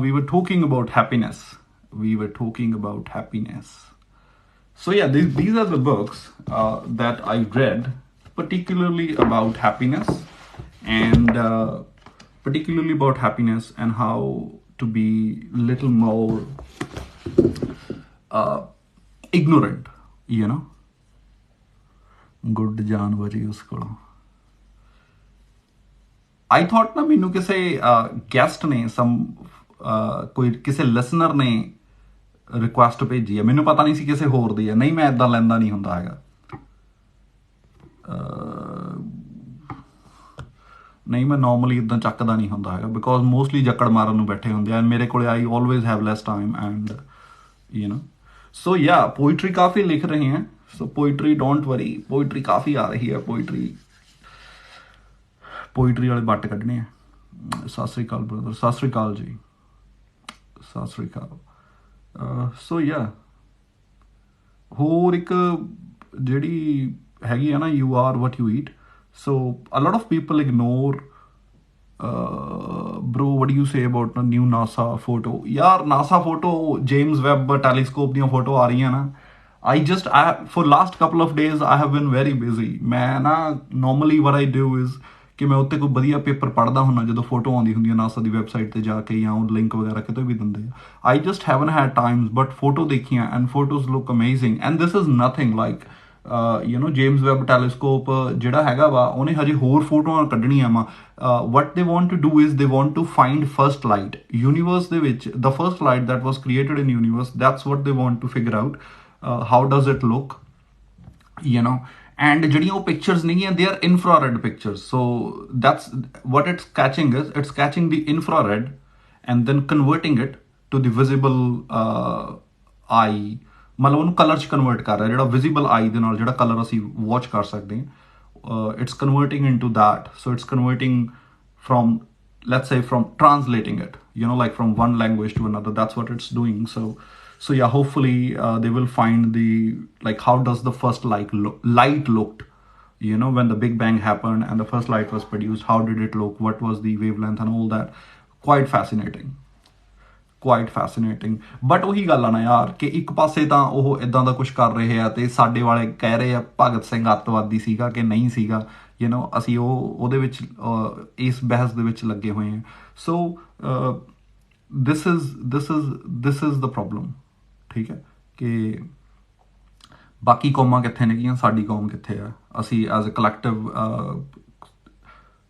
we were talking about happiness. We were talking about happiness. So yeah, these are the books that I read, particularly about happiness, and how to be little more ignorant. You know, good ਜਾਨ ਬਚੀ ਉਸ ਕੋਲੋਂ. I thought ना ਮੈਨੂੰ ਕਿਸੇ guest ਨੇ ਕੋਈ ਕਿਸੇ ਲਿਸਨਰ ਨੇ ਰਿਕੁਐਸਟ ਭੇਜੀ ਹੈ. ਮੈਨੂੰ ਪਤਾ ਨਹੀਂ ਸੀ ਕਿਸੇ ਹੋਰ ਦੀ ਹੈ. ਨਹੀਂ, ਮੈਂ ਇਦਾਂ ਲੈਂਦਾ ਨਹੀਂ ਹੁੰਦਾ ਹੈਗਾ. ਨਹੀਂ, ਮੈਂ ਨਾਰਮਲੀ ਇਦਾਂ ਚੱਕਦਾ ਨਹੀਂ ਹੁੰਦਾ ਹੈਗਾ ਬਿਕੋਜ਼ ਮੋਸਟਲੀ ਜੱਕੜ ਮਾਰਨ ਨੂੰ ਬੈਠੇ ਹੁੰਦੇ ਆ. ਮੇਰੇ ਕੋਲੇ I always have less time and so yeah poetry काफ़ी लिख रहे हैं. So poetry don't worry, poetry काफ़ी आ रही है. पोइट्री वाले बट कड्ढने ਆ. ਸਤਿ ਸ੍ਰੀ ਅਕਾਲ ਬ੍ਰਦਰ, ਸਤਿ ਸ੍ਰੀ ਅਕਾਲ ਜੀ, ਸਤਿ ਸ੍ਰੀ ਅਕਾਲ. ਸੋ ਯਾ ਹੋਰ ਇੱਕ ਜਿਹੜੀ ਹੈਗੀ ਆ ਨਾ, you are what you eat. So a lot of people ignore bro, what do you say about the new NASA photo? यार NASA photo, James Webb telescope ਦੀਆਂ photo ਆ ਰਹੀਆਂ ਨਾ, for last couple of days I have been very busy. ਮੈਂ ਨਾ normally what I do is ਕਿ ਮੈਂ ਉੱਤੇ ਕੋਈ ਵਧੀਆ ਪੇਪਰ ਪੜ੍ਹਦਾ ਹੁੰਦਾ ਜਦੋਂ ਫੋਟੋ ਆਉਂਦੀ ਹੁੰਦੀ ਹੈ NASA ਦੀ ਵੈਬਸਾਈਟ ਤੇ ਜਾ ਕੇ, ਜਾਂ ਉਹ ਲਿੰਕ ਵਗੈਰਾ ਕਿਤੇ ਵੀ ਦਿੰਦੇ ਆ. I just haven't had times, but photo ਦੇਖੀਆਂ and photos look amazing, and this is nothing like James web telescope ਜਿਹੜਾ ਹੈਗਾ ਵਾ, ਉਹਨੇ ਹਜੇ ਹੋਰ ਫੋਟੋਆਂ ਕੱਢਣੀਆਂ ਵਾ. What they want to do is they want to find first light universe ਦੇ ਵਿੱਚ, the first light that was created in universe. That's what they want to figure out how does it look, and ਜਿਹੜੀਆਂ ਉਹ pictures ਨਹੀਂ ਹੈ, they are infrared pictures. So that's what it's catching is, it's catching the infrared and then converting it to the visible eye. ਮਤਲਬ ਉਹਨੂੰ colour 'ਚ convert ਕਰ ਰਿਹਾ, ਜਿਹੜਾ ਵਿਜ਼ੀਬਲ ਆਈ ਦੇ ਨਾਲ ਜਿਹੜਾ ਕਲਰ ਅਸੀਂ ਵਾਚ ਕਰ ਸਕਦੇ ਹਾਂ, it's converting into that. So it's converting from, let's say, from translating it, like from one language to another. That's what it's doing. So yeah, hopefully they will find the, like, how does the first light looked, when the Big Bang happened and the first light was produced, how did it look, what was the wavelength and all that. Quite fascinating. But ਉਹੀ ਗੱਲ ਆ ਨਾ ਯਾਰ, ਕਿ ਇੱਕ ਪਾਸੇ ਤਾਂ ਉਹ ਇਦਾਂ ਦਾ ਕੁਝ ਕਰ ਰਹੇ ਆ ਤੇ ਸਾਡੇ ਵਾਲੇ ਕਹਿ ਰਹੇ ਆ ਭਗਤ ਸਿੰਘ ਅੱਤਵਾਦੀ ਸੀਗਾ ਕਿ ਨਹੀਂ ਸੀਗਾ. ਅਸੀਂ ਉਹਦੇ ਵਿੱਚ ਇਸ ਬਹਿਸ ਦੇ ਵਿੱਚ ਲੱਗੇ ਹੋਏ ਹਾਂ. ਸੋ ਦਿਸ ਇਜ਼ ਦ ਪ੍ਰੋਬਲਮ. ਠੀਕ ਹੈ, ਕਿ ਬਾਕੀ ਕੌਮਾਂ ਕਿੱਥੇ ਨੇਗੀਆਂ, ਸਾਡੀ ਕੌਮ ਕਿੱਥੇ ਆ, ਅਸੀਂ ਐਜ਼ ਅ ਕਲੈਕਟਿਵ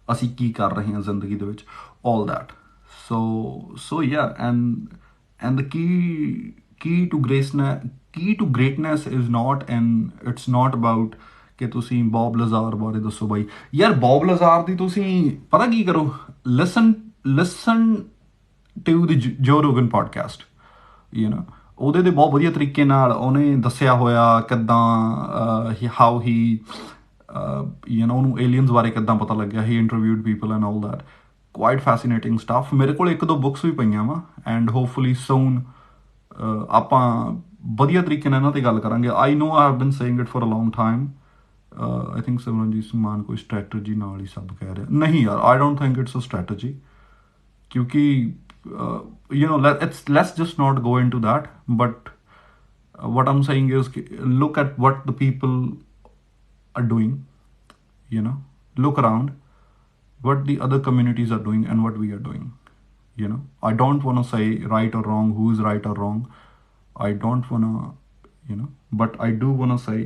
ਅਸੀਂ ਕੀ ਕਰ ਰਹੇ ਹਾਂ ਜ਼ਿੰਦਗੀ ਦੇ ਵਿੱਚ, all that. So yeah, and the key to greatness is not, and it's not about ਕਿ ਤੁਸੀਂ ਬੌਬ ਲਜ਼ਾਰ ਬਾਰੇ ਦੱਸੋ ਬਾਈ. ਯਾਰ ਬੌਬ ਲਜ਼ਾਰ ਦੀ ਤੁਸੀਂ ਪਤਾ ਕੀ ਕਰੋ, ਲਿਸਨ ਟੂ ਦੀ ਜੋ ਰੋਗਨ ਪੋਡਕਾਸਟ. ਉਹਦੇ ਦੇ ਬਹੁਤ ਵਧੀਆ ਤਰੀਕੇ ਨਾਲ ਉਹਨੇ ਦੱਸਿਆ ਹੋਇਆ ਕਿੱਦਾਂ ਹਾਊ ਹੀ ਉਹਨੂੰ ਏਲੀਅਨਸ ਬਾਰੇ ਕਿੱਦਾਂ ਪਤਾ ਲੱਗਿਆ. He interviewed people and all that. Quite fascinating stuff. ਮੇਰੇ ਕੋਲ 1-2 ਬੁੱਕਸ ਵੀ ਪਈਆਂ ਵਾ, ਐਂਡ ਹੋਪਫੁਲੀ ਸੂਨ ਆਪਾਂ ਵਧੀਆ ਤਰੀਕੇ ਨਾਲ ਇਹਨਾਂ 'ਤੇ ਗੱਲ ਕਰਾਂਗੇ. I know I have been saying it for a long time. I think Simranjit Mann ਕੋਈ ਸਟ੍ਰੈਟਜੀ ਨਾਲ ਹੀ ਸਭ ਕਹਿ ਰਿਹਾ. ਨਹੀਂ ਯਾਰ, I don't think it's a strategy, ਕਿਉਂਕਿ let's just not go into that. But what I'm saying is, look at what the people are doing. Look around what the other communities are doing and what we are doing. I don't want to say right or wrong, who is right or wrong. I don't want to, but I do want to say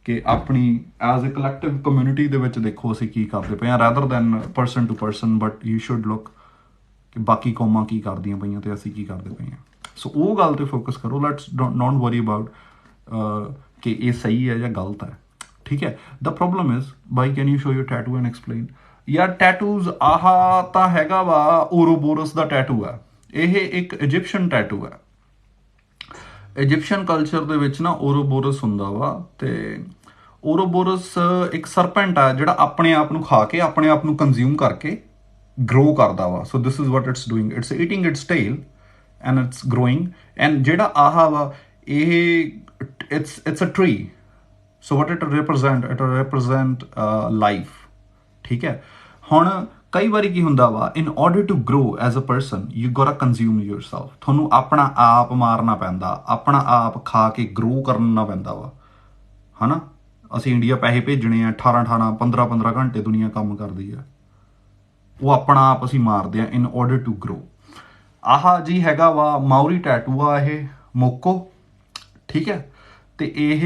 ਕਿ ਆਪਣੀ as a collective community ਦੇ ਵਿੱਚ ਦੇਖੋ ਅਸੀਂ ਕੀ ਕਰਦੇ ਪਏ ਹਾਂ, rather than person to person. But you should look ਕਿ ਬਾਕੀ ਕੌਮਾਂ ਕੀ ਕਰਦੀਆਂ ਪਈਆਂ ਤੇ ਅਸੀਂ ਕੀ ਕਰਦੇ ਪਏ ਹਾਂ. ਸੋ ਉਹ ਗੱਲ 'ਤੇ ਫੋਕਸ ਕਰੋ. ਲੈਟਸ ਨੋਟ ਵਰੀ ਅਬਾਊਟ ਕਿ ਇਹ ਸਹੀ ਹੈ ਜਾਂ ਗਲਤ ਹੈ. ਠੀਕ ਹੈ. ਦ ਪ੍ਰੋਬਲਮ ਇਜ਼, ਬਾਈ can you show your tattoo and explain. ਯਾਰ ਟੈਟੂਜ਼ ਆਹ ਤਾਂ ਹੈਗਾ ਵਾ, ਓਰੋਬੋਰਸ ਦਾ ਟੈਟੂ ਹੈ. ਇਹ ਇੱਕ ਇਜਿਪਸ਼ਨ ਟੈਟੂ ਹੈ. ਇਜਿਪਸ਼ਨ ਕਲਚਰ ਦੇ ਵਿੱਚ ਨਾ ਓਰੋਬੋਰਸ ਹੁੰਦਾ ਵਾ, ਤੇ ਓਰੋਬੋਰਸ ਇੱਕ ਸਰਪੈਂਟ ਆ ਜਿਹੜਾ ਆਪਣੇ ਆਪ ਨੂੰ ਖਾ ਕੇ, ਆਪਣੇ ਆਪ ਨੂੰ ਕੰਜ਼ਿਊਮ ਕਰਕੇ ਗਰੋ ਕਰਦਾ ਵਾ. So this is what it's doing, it's eating its tail and it's growing. And ਜਿਹੜਾ ਆਹ ਵਾ, ਇਹ it's a tree. So what it represent life. ਠੀਕ ਹੈ. ਹੁਣ ਕਈ ਵਾਰੀ ਕੀ ਹੁੰਦਾ ਵਾ, in order to grow as a person you gotta consume yourself. ਤੁਹਾਨੂੰ ਆਪਣਾ ਆਪ ਮਾਰਨਾ ਪੈਂਦਾ, ਆਪਣਾ ਆਪ ਖਾ ਕੇ ਗਰੋ ਕਰਨਾ ਪੈਂਦਾ ਵਾ, ਹੈ ਨਾ. ਅਸੀਂ ਇੰਡੀਆ ਪੈਸੇ ਭੇਜਣੇ ਆ, 18 15 ਘੰਟੇ ਦੁਨੀਆ ਕੰਮ ਕਰਦੀ ਆ, ਉਹ ਆਪਣਾ ਆਪ ਅਸੀਂ ਮਾਰਦੇ ਆ ਇਨ ਆਰਡਰ ਟੂ ਗਰੋ. ਆਹ ਜੀ ਹੈਗਾ ਵਾ ਮਾਓਰੀ ਟੈਟੂ ਆ, ਇਹ ਮੋਕੋ. ਠੀਕ ਹੈ. ਤੇ ਇਹ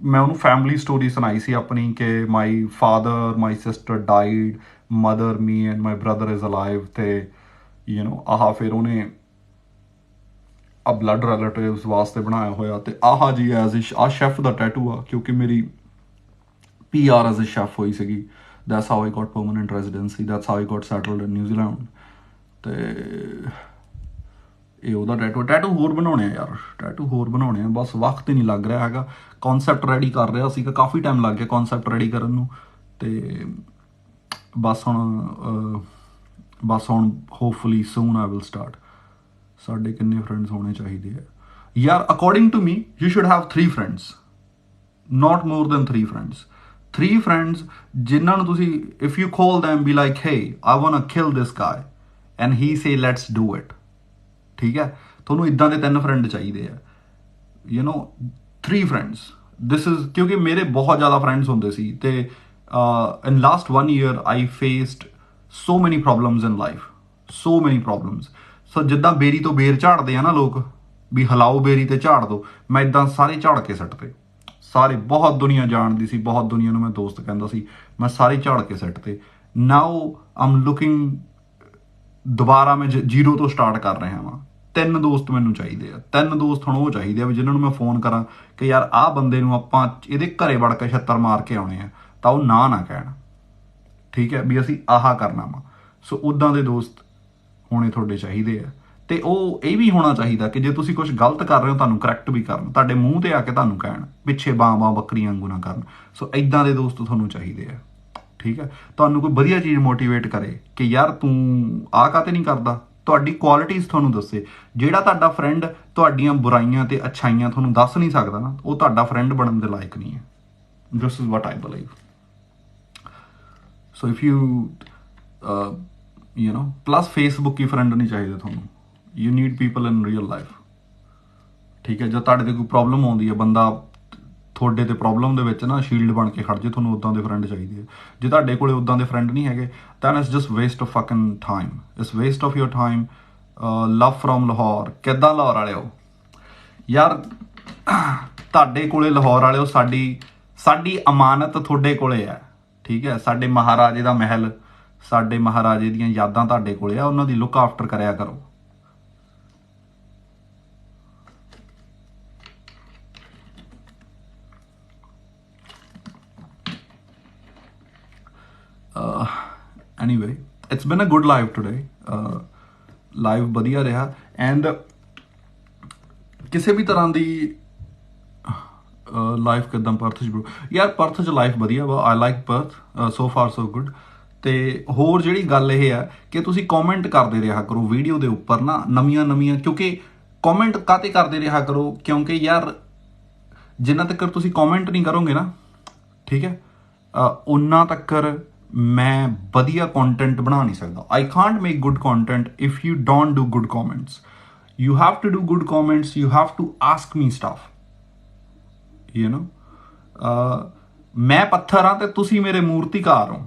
ਮੈਂ ਉਹਨੂੰ ਫੈਮਿਲੀ ਸਟੋਰੀ ਸੁਣਾਈ ਸੀ ਆਪਣੀ, ਕਿ my father, my sister died, mother, me and my brother is alive. ਤੇ ਆਹ ਫਿਰ ਉਹਨੇ ਆ ਬਲੱਡ ਰਿਲੇਟਿਵਸ ਵਾਸਤੇ ਬਣਾਇਆ ਹੋਇਆ. ਤੇ ਆਹ ਜੀ ਐਜ਼ ਆਹ ਸ਼ੈਫ ਦਾ ਟੈਟੂ ਆ, ਕਿਉਂਕਿ ਮੇਰੀ PR ਐਜ਼ ਅ ਸ਼ੈਫ ਹੋਈ ਸੀਗੀ. That's how I got permanent residency, that's how I got settled in New Zealand. ਤੇ ਇਹ ਉਹਦਾ ਟੈਟੂ ਹੋਰ ਬਣਾਉਣੇ ਆ ਯਾਰ, ਟੈਟੂ ਹੋਰ ਬਣਾਉਣੇ ਆ. ਬਸ ਵਕਤ ਹੀ ਨਹੀਂ ਲੱਗ ਰਿਹਾ ਹੈਗਾ. ਕੌਨਸੈਪਟ ਰੈਡੀ ਕਰ ਰਿਹਾ ਸੀਗਾ, ਕਾਫੀ ਟਾਈਮ ਲੱਗ ਗਿਆ ਕੌਨਸੈਪਟ ਰੈਡੀ ਕਰਨ ਨੂੰ. ਤੇ ਬਸ ਹੁਣ hopefully soon I will start. ਸਾਡੇ ਕਿੰਨੇ ਫਰੈਂਡਸ ਹੋਣੇ ਚਾਹੀਦੇ ਆ ਯਾਰ? According to me you should have 3 friends, not more than 3 friends. 3 friends ਜਿਨ੍ਹਾਂ ਨੂੰ ਤੁਸੀਂ if you call them be like hey I want to kill this guy and he say let's do it, ਠੀਕ ਹੈ, ਤੁਹਾਨੂੰ ਇਦਾਂ ਦੇ 3 friend ਚਾਹੀਦੇ ਆ, you know 3 friends this is ਕਿਉਂਕਿ ਮੇਰੇ ਬਹੁਤ ਜ਼ਿਆਦਾ ਫਰੈਂਡਸ ਹੁੰਦੇ ਸੀ ਤੇ in last 1 year I faced so many problems in life, so many problems. ਸੋ ਜਿੱਦਾਂ ਬੇਰੀ ਤੋਂ ਬੇਰ ਝਾੜਦੇ ਆ ਨਾ ਲੋਕ ਵੀ ਹਲਾਓ ਬੇਰੀ ਤੇ ਝਾੜ ਦੋ, ਮੈਂ ਇਦਾਂ ਸਾਰੇ ਝਾੜ ਕੇ ਸੱਟਤੇ ਸਾਰੇ, ਬਹੁਤ ਦੁਨੀਆ ਜਾਣਦੀ ਸੀ, ਬਹੁਤ ਦੁਨੀਆ ਨੂੰ ਮੈਂ ਦੋਸਤ ਕਹਿੰਦਾ ਸੀ, ਮੈਂ ਸਾਰੇ ਝਾੜ ਕੇ ਸੱਟਤੇ। ਨਾਓ ਆਮ ਲੁਕਿੰਗ ਦੁਬਾਰਾ ਮੈਂ ਜ਼ੀਰੋ ਤੋਂ ਸਟਾਰਟ ਕਰ ਰਿਹਾ ਵਾਂ। 3 ਦੋਸਤ ਮੈਨੂੰ ਚਾਹੀਦੇ ਆ, 3 ਦੋਸਤ ਹੁਣ ਉਹ ਚਾਹੀਦੇ ਆ ਵੀ ਜਿਨ੍ਹਾਂ ਨੂੰ ਮੈਂ ਫੋਨ ਕਰਾਂ ਕਿ ਯਾਰ ਆਹ ਬੰਦੇ ਨੂੰ ਆਪਾਂ ਇਹਦੇ ਘਰੇ ਵੜ ਕੇ ਛੱਤਰ ਮਾਰ ਕੇ ਆਉਣੇ ਆ, ਤਾਂ ਉਹ ਨਾ ਕਹਿਣ, ਠੀਕ ਹੈ, ਵੀ ਅਸੀਂ ਆਹ ਕਰਨਾ ਵਾ। ਸੋ ਉੱਦਾਂ ਦੇ ਦੋਸਤ ਹੋਣੇ ਤੁਹਾਡੇ ਚਾਹੀਦੇ ਆ। ਤੇ ਉਹ ਇਹ ਵੀ ਹੋਣਾ ਚਾਹੀਦਾ ਕਿ ਜੇ ਤੁਸੀਂ ਕੁਝ ਗਲਤ ਕਰ ਰਹੇ ਹੋ ਤੁਹਾਨੂੰ ਕਰੈਕਟ ਵੀ ਕਰਨ, ਤੁਹਾਡੇ ਮੂੰਹ ਤੇ ਆ ਕੇ ਤੁਹਾਨੂੰ ਕਹਿਣ, ਪਿੱਛੇ ਬਾਂ ਬੱਕਰੀਆਂ ਵਾਂਗੂ ਨਾ ਕਰਨ। ਸੋ ਇਦਾਂ ਦੇ ਦੋਸਤ ਤੁਹਾਨੂੰ ਚਾਹੀਦੇ ਆ, ਠੀਕ ਹੈ। ਤੁਹਾਨੂੰ ਕੋਈ ਵਧੀਆ ਚੀਜ਼ ਮੋਟੀਵੇਟ ਕਰੇ ਕਿ ਯਾਰ ਤੂੰ ਆਹ ਕਾਹਤੇ ਨਹੀਂ ਕਰਦਾ, ਤੁਹਾਡੀ ਕੁਆਲਿਟੀਜ਼ ਤੁਹਾਨੂੰ ਦੱਸੇ। ਜਿਹੜਾ ਤੁਹਾਡਾ ਫਰੈਂਡ ਤੁਹਾਡੀਆਂ ਬੁਰਾਈਆਂ ਤੇ ਅੱਛਾਈਆਂ ਤੁਹਾਨੂੰ ਦੱਸ ਨਹੀਂ ਸਕਦਾ ਨਾ, ਉਹ ਤੁਹਾਡਾ ਫਰੈਂਡ ਬਣਨ ਦੇ ਲਾਇਕ ਨਹੀਂ ਹੈ। ਦਿਸ is what I believe. So if you know plus Facebook he friend ਨਹੀਂ ਚਾਹੀਦੇ ਤੁਹਾਨੂੰ, you need people in real life, ਠੀਕ ਹੈ। ਜਦ ਤੁਹਾਡੇ ਤੇ ਕੋਈ ਪ੍ਰੋਬਲਮ ਆਉਂਦੀ ਹੈ, ਬੰਦਾ ਤੁਹਾਡੇ ਤੇ ਪ੍ਰੋਬਲਮ ਦੇ ਵਿੱਚ ਨਾ ਸ਼ੀਲਡ ਬਣ ਕੇ ਖੜ ਜੇ, ਤੁਹਾਨੂੰ ਉੱਦਾਂ ਦੇ ਫਰੈਂਡ ਚਾਹੀਦੇ ਆ। ਜੇ ਤੁਹਾਡੇ ਕੋਲੇ ਉੱਦਾਂ ਦੇ ਫਰੈਂਡ ਨਹੀਂ ਹੈਗੇ then it's just waste of fucking time, it's waste of your time। love from Lahore, ਕਿੱਦਾਂ ਲਾਹੌਰ ਵਾਲਿਓ ਯਾਰ, ਤੁਹਾਡੇ ਕੋਲੇ ਲਾਹੌਰ ਵਾਲਿਓ ਸਾਡੀ ਅਮਾਨਤ ਤੁਹਾਡੇ ਕੋਲੇ ਆ, ਠੀਕ ਹੈ। ਸਾਡੇ ਮਹਾਰਾਜੇ ਦਾ ਮਹਿਲ, ਸਾਡੇ ਮਹਾਰਾਜੇ ਦੀਆਂ ਯਾਦਾਂ ਤੁਹਾਡੇ ਕੋਲੇ ਆ, ਉਹਨਾਂ ਦੀ ਲੁੱਕ ਆਫਟਰ ਕਰਿਆ ਕਰੋ। anyway it's been a good live today, live ਵਧੀਆ ਰਿਹਾ। ਐਂਡ ਕਿਸੇ ਵੀ ਤਰ੍ਹਾਂ ਦੀ ਲਾਈਫ ਕਿੱਦਾਂ ਪਰਥ 'ਚ ਬਰੋ, ਯਾਰ ਪਰਥ 'ਚ ਲਾਈਫ ਵਧੀਆ ਵਾ, I like Perth, so far so good. ਤੇ ਹੋਰ ਜਿਹੜੀ ਗੱਲ ਇਹ ਆ ਕਿ ਤੁਸੀਂ ਕਮੈਂਟ ਕਰਦੇ ਰਿਹਾ ਕਰੋ ਵੀਡੀਓ ਦੇ ਉੱਪਰ ਨਾ ਨਵੀਆਂ, ਕਿਉਂਕਿ ਕਮੈਂਟ ਕਾਹਤੇ ਕਰਦੇ ਰਿਹਾ ਕਰੋ, ਕਿਉਂਕਿ ਯਾਰ ਜਿੰਨਾ ਤੱਕ ਤੁਸੀਂ ਕਮੈਂਟ ਨਹੀਂ ਕਰੋਗੇ ਨਾ, ਠੀਕ ਹੈ, ਉਨਾ ਤੱਕ ਮੈਂ ਵਧੀਆ ਕੰਟੈਂਟ ਬਣਾ ਨਹੀਂ ਸਕਦਾ। I can't make good content if you don't do good comments. You have to do good comments, you have to ask me stuff, you know. ਮੈਂ ਪੱਥਰ ਹਾਂ ਤੇ ਤੁਸੀਂ ਮੇਰੇ ਮੂਰਤੀਕਾਰ ਹੋ,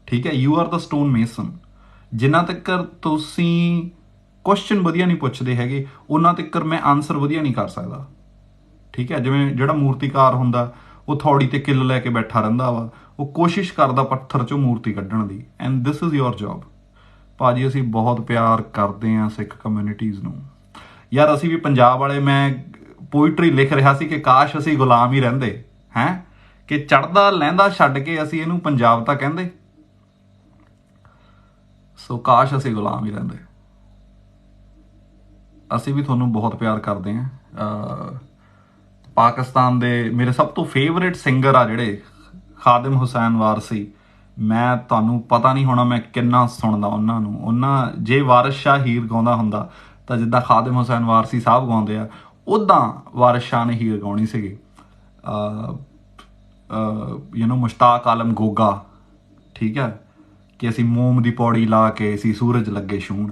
ਠੀਕ ਹੈ। You are the stone Mason. ਜਿੰਨਾ ਤੱਕ ਤੁਸੀਂ ਕੁਐਸਚਨ ਵਧੀਆ ਨਹੀਂ ਪੁੱਛਦੇ ਹੈਗੇ, ਉਹਨਾਂ ਤੱਕ ਮੈਂ ਆਨਸਰ ਵਧੀਆ ਨਹੀਂ ਕਰ ਸਕਦਾ, ਠੀਕ ਹੈ। ਜਿਵੇਂ ਜਿਹੜਾ ਮੂਰਤੀਕਾਰ ਹੁੰਦਾ ਉਹ ਥੋੜੀ ਤੇ ਕਿੱਲ ਲੈ ਕੇ ਬੈਠਾ ਰਹਿੰਦਾ ਵਾ, ਉਹ ਕੋਸ਼ਿਸ਼ ਕਰਦਾ ਪੱਥਰ 'ਚੋਂ ਮੂਰਤੀ ਕੱਢਣ ਦੀ। And this is your job. ਭਾਜੀ ਅਸੀਂ ਬਹੁਤ ਪਿਆਰ ਕਰਦੇ ਹਾਂ ਸਿੱਖ ਕਮਿਊਨਿਟੀਜ਼ ਨੂੰ ਯਾਰ। ਅਸੀਂ ਵੀ ਪੰਜਾਬ ਵਾਲੇ, ਮੈਂ ਪੋਇਟਰੀ ਲਿਖ ਰਿਹਾ ਸੀ ਕਿ ਕਾਸ਼ ਅਸੀਂ ਗੁਲਾਮ ਹੀ ਰਹਿੰਦੇ, ਹੈਂ, ਕਿ ਚੜ੍ਹਦਾ ਲਹਿੰਦਾ ਛੱਡ ਕੇ ਅਸੀਂ ਇਹਨੂੰ ਪੰਜਾਬ ਤਾਂ ਕਹਿੰਦੇ। ਸੋ ਕਾਸ਼ ਅਸੀਂ ਗੁਲਾਮ ਹੀ ਰਹਿੰਦੇ। ਅਸੀਂ ਵੀ ਤੁਹਾਨੂੰ ਬਹੁਤ ਪਿਆਰ ਕਰਦੇ ਹਾਂ। ਪਾਕਿਸਤਾਨ ਦੇ ਮੇਰੇ ਸਭ ਤੋਂ ਫੇਵਰੇਟ ਸਿੰਗਰ ਆ ਜਿਹੜੇ ਖਾਦਿਮ ਹੁਸੈਨ ਵਾਰਸੀ, ਮੈਂ ਤੁਹਾਨੂੰ ਪਤਾ ਨਹੀਂ ਹੋਣਾ ਮੈਂ ਕਿੰਨਾ ਸੁਣਦਾ ਉਹਨਾਂ ਨੂੰ। ਉਹਨਾਂ ਜੇ ਵਾਰਿਸ ਸ਼ਾਹ ਹੀਰ ਗਾਉਂਦਾ ਹੁੰਦਾ ਤਾਂ ਜਿੱਦਾਂ ਖਾਦਿਮ ਹੁਸੈਨ ਵਾਰਸੀ ਸਾਹਿਬ ਗਾਉਂਦੇ ਆ, ਉੱਦਾਂ ਵਾਰਿਸ ਸ਼ਾਹ ਨੇ ਹੀਰ ਗਾਉਣੀ ਸੀਗੀ। ਯੂ ਨੋ ਮੁਸ਼ਤਾਕ ਆਲਮ ਗੋਗਾ, ਠੀਕ ਹੈ, ਕਿ ਅਸੀਂ ਮੋਮ ਦੀ ਪੌੜੀ ਲਾ ਕੇ ਅਸੀਂ ਸੂਰਜ ਲੱਗੇ ਛੂਣ।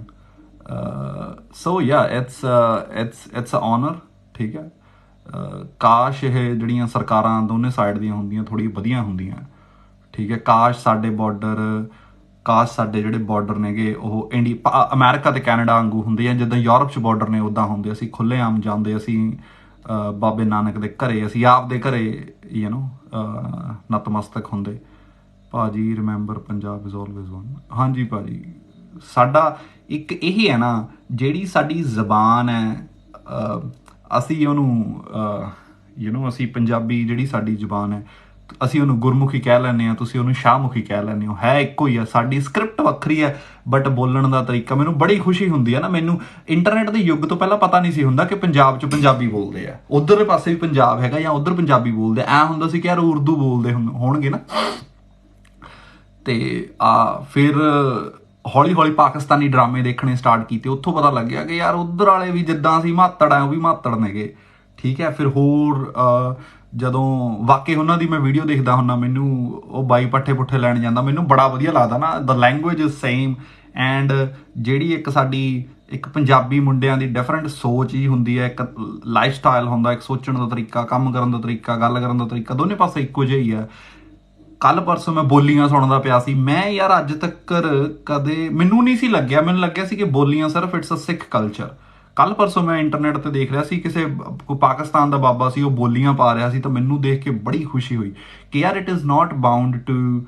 ਸੋ ਯਾ ਇਟਸ ਅ ਆਨਰ, ਠੀਕ ਹੈ। ਕਾਸ਼ ਇਹ ਜਿਹੜੀਆਂ ਸਰਕਾਰਾਂ ਦੋਨੇ ਸਾਈਡ ਦੀਆਂ ਹੁੰਦੀਆਂ ਥੋੜ੍ਹੀਆਂ ਵਧੀਆ ਹੁੰਦੀਆਂ, ਠੀਕ ਹੈ। ਕਾਸ਼ ਸਾਡੇ ਜਿਹੜੇ ਬਾਰਡਰ ਨੇਗੇ ਉਹ ਅਮਰੀਕਾ ਤੇ ਕੈਨੇਡਾ ਵਾਂਗੂ ਹੁੰਦੇ ਆ, ਜਿੱਦਾਂ ਯੂਰਪ 'ਚ ਬਾਰਡਰ ਨੇ ਉੱਦਾਂ ਹੁੰਦੇ। ਅਸੀਂ ਖੁੱਲ੍ਹੇਆਮ ਜਾਂਦੇ, ਅਸੀਂ ਬਾਬੇ ਨਾਨਕ ਦੇ ਘਰੇ, ਅਸੀਂ ਆਪ ਦੇ ਘਰੇ ਯੂ ਨੋ ਨਤਮਸਤਕ ਹੁੰਦੇ। ਭਾਜੀ remember Punjab is always one. ਹਾਂਜੀ ਭਾਜੀ, ਸਾਡਾ ਇੱਕ ਇਹੀ ਹੈ ਨਾ, ਜਿਹੜੀ ਸਾਡੀ ਜ਼ਬਾਨ ਹੈ, ਅਸੀਂ ਉਹਨੂੰ ਯੂ ਨੋ ਅਸੀਂ ਪੰਜਾਬੀ ਜਿਹੜੀ ਸਾਡੀ ਜ਼ੁਬਾਨ ਹੈ, ਅਸੀਂ ਉਹਨੂੰ ਗੁਰਮੁਖੀ ਕਹਿ ਲੈਂਦੇ ਹਾਂ, ਤੁਸੀਂ ਉਹਨੂੰ ਸ਼ਾਹਮੁਖੀ ਕਹਿ ਲੈਂਦੇ ਹੋ, ਹੈ ਇੱਕੋ ਹੀ ਆ। ਸਾਡੀ ਸਕ੍ਰਿਪਟ ਵੱਖਰੀ ਹੈ ਬਟ ਬੋਲਣ ਦਾ ਤਰੀਕਾ। ਮੈਨੂੰ ਬੜੀ ਖੁਸ਼ੀ ਹੁੰਦੀ ਹੈ ਨਾ, ਮੈਨੂੰ ਇੰਟਰਨੈਟ ਦੇ ਯੁੱਗ ਤੋਂ ਪਹਿਲਾਂ ਪਤਾ ਨਹੀਂ ਸੀ ਹੁੰਦਾ ਕਿ ਪੰਜਾਬ 'ਚ ਪੰਜਾਬੀ ਬੋਲਦੇ ਆ, ਉੱਧਰਲੇ ਪਾਸੇ ਵੀ ਪੰਜਾਬ ਹੈਗਾ ਜਾਂ ਉੱਧਰ ਪੰਜਾਬੀ ਬੋਲਦੇ ਐ ਹੁੰਦਾ ਸੀ ਕਿ ਯਾਰ ਉਰਦੂ ਬੋਲਦੇ ਹੋਣਗੇ ਨਾ। ਤੇ ਫਿਰ ਹੌਲੀ ਹੌਲੀ ਪਾਕਿਸਤਾਨੀ ਡਰਾਮੇ ਦੇਖਣੇ ਸਟਾਰਟ ਕੀਤੇ, ਉੱਥੋਂ ਪਤਾ ਲੱਗਿਆ ਕਿ ਯਾਰ ਉੱਧਰ ਵਾਲੇ ਵੀ ਜਿੱਦਾਂ ਅਸੀਂ ਮਾਤੜ ਆ ਉਹ ਵੀ ਮਾਤੜ ਨੇਗੇ, ਠੀਕ ਹੈ। ਫਿਰ ਹੋਰ ਜਦੋਂ ਵਾਕਈ ਉਹਨਾਂ ਦੀ ਮੈਂ ਵੀਡੀਓ ਦੇਖਦਾ ਹੁੰਦਾ, ਮੈਨੂੰ ਉਹ ਬਾਈ ਪੱਠੇ ਪੁੱਠੇ ਲੈਣ ਜਾਂਦਾ, ਮੈਨੂੰ ਬੜਾ ਵਧੀਆ ਲੱਗਦਾ ਨਾ। ਦ ਲੈਂਗੁਏਜ ਇਜ਼ ਸੇਮ, ਐਂਡ ਜਿਹੜੀ ਇੱਕ ਸਾਡੀ ਇੱਕ ਪੰਜਾਬੀ ਮੁੰਡਿਆਂ ਦੀ ਡਿਫਰੈਂਟ ਸੋਚ ਹੀ ਹੁੰਦੀ ਹੈ, ਇੱਕ ਲਾਈਫ ਸਟਾਈਲ ਹੁੰਦਾ, ਇੱਕ ਸੋਚਣ ਦਾ ਤਰੀਕਾ, ਕੰਮ ਕਰਨ ਦਾ ਤਰੀਕਾ, ਗੱਲ ਕਰਨ ਦਾ ਤਰੀਕਾ, ਦੋਨੇ ਪਾਸੇ ਇੱਕੋ ਜਿਹਾ ਹੀ ਹੈ। ਕੱਲ ਪਰਸੋਂ ਮੈਂ ਬੋਲੀਆਂ ਸੁਣਦਾ ਪਿਆ ਸੀ, ਮੈਂ ਯਾਰ ਅੱਜ ਤੱਕ ਕਦੇ ਮੈਨੂੰ ਨਹੀਂ ਸੀ ਲੱਗਿਆ, ਮੈਨੂੰ ਲੱਗਿਆ ਸੀ ਕਿ ਬੋਲੀਆਂ ਸਿਰਫ ਇਟਸ ਅ ਸਿੱਖ ਕਲਚਰ। ਕੱਲ ਪਰਸੋਂ ਮੈਂ ਇੰਟਰਨੈਟ ਤੇ ਦੇਖ ਰਿਹਾ ਸੀ, ਕਿਸੇ ਕੋਈ ਪਾਕਿਸਤਾਨ ਦਾ ਬਾਬਾ ਸੀ, ਉਹ ਬੋਲੀਆਂ ਪਾ ਰਿਹਾ ਸੀ, ਤਾਂ ਮੈਨੂੰ ਦੇਖ ਕੇ ਬੜੀ ਖੁਸ਼ੀ ਹੋਈ ਕਿ ਯਾਰ it is not bound to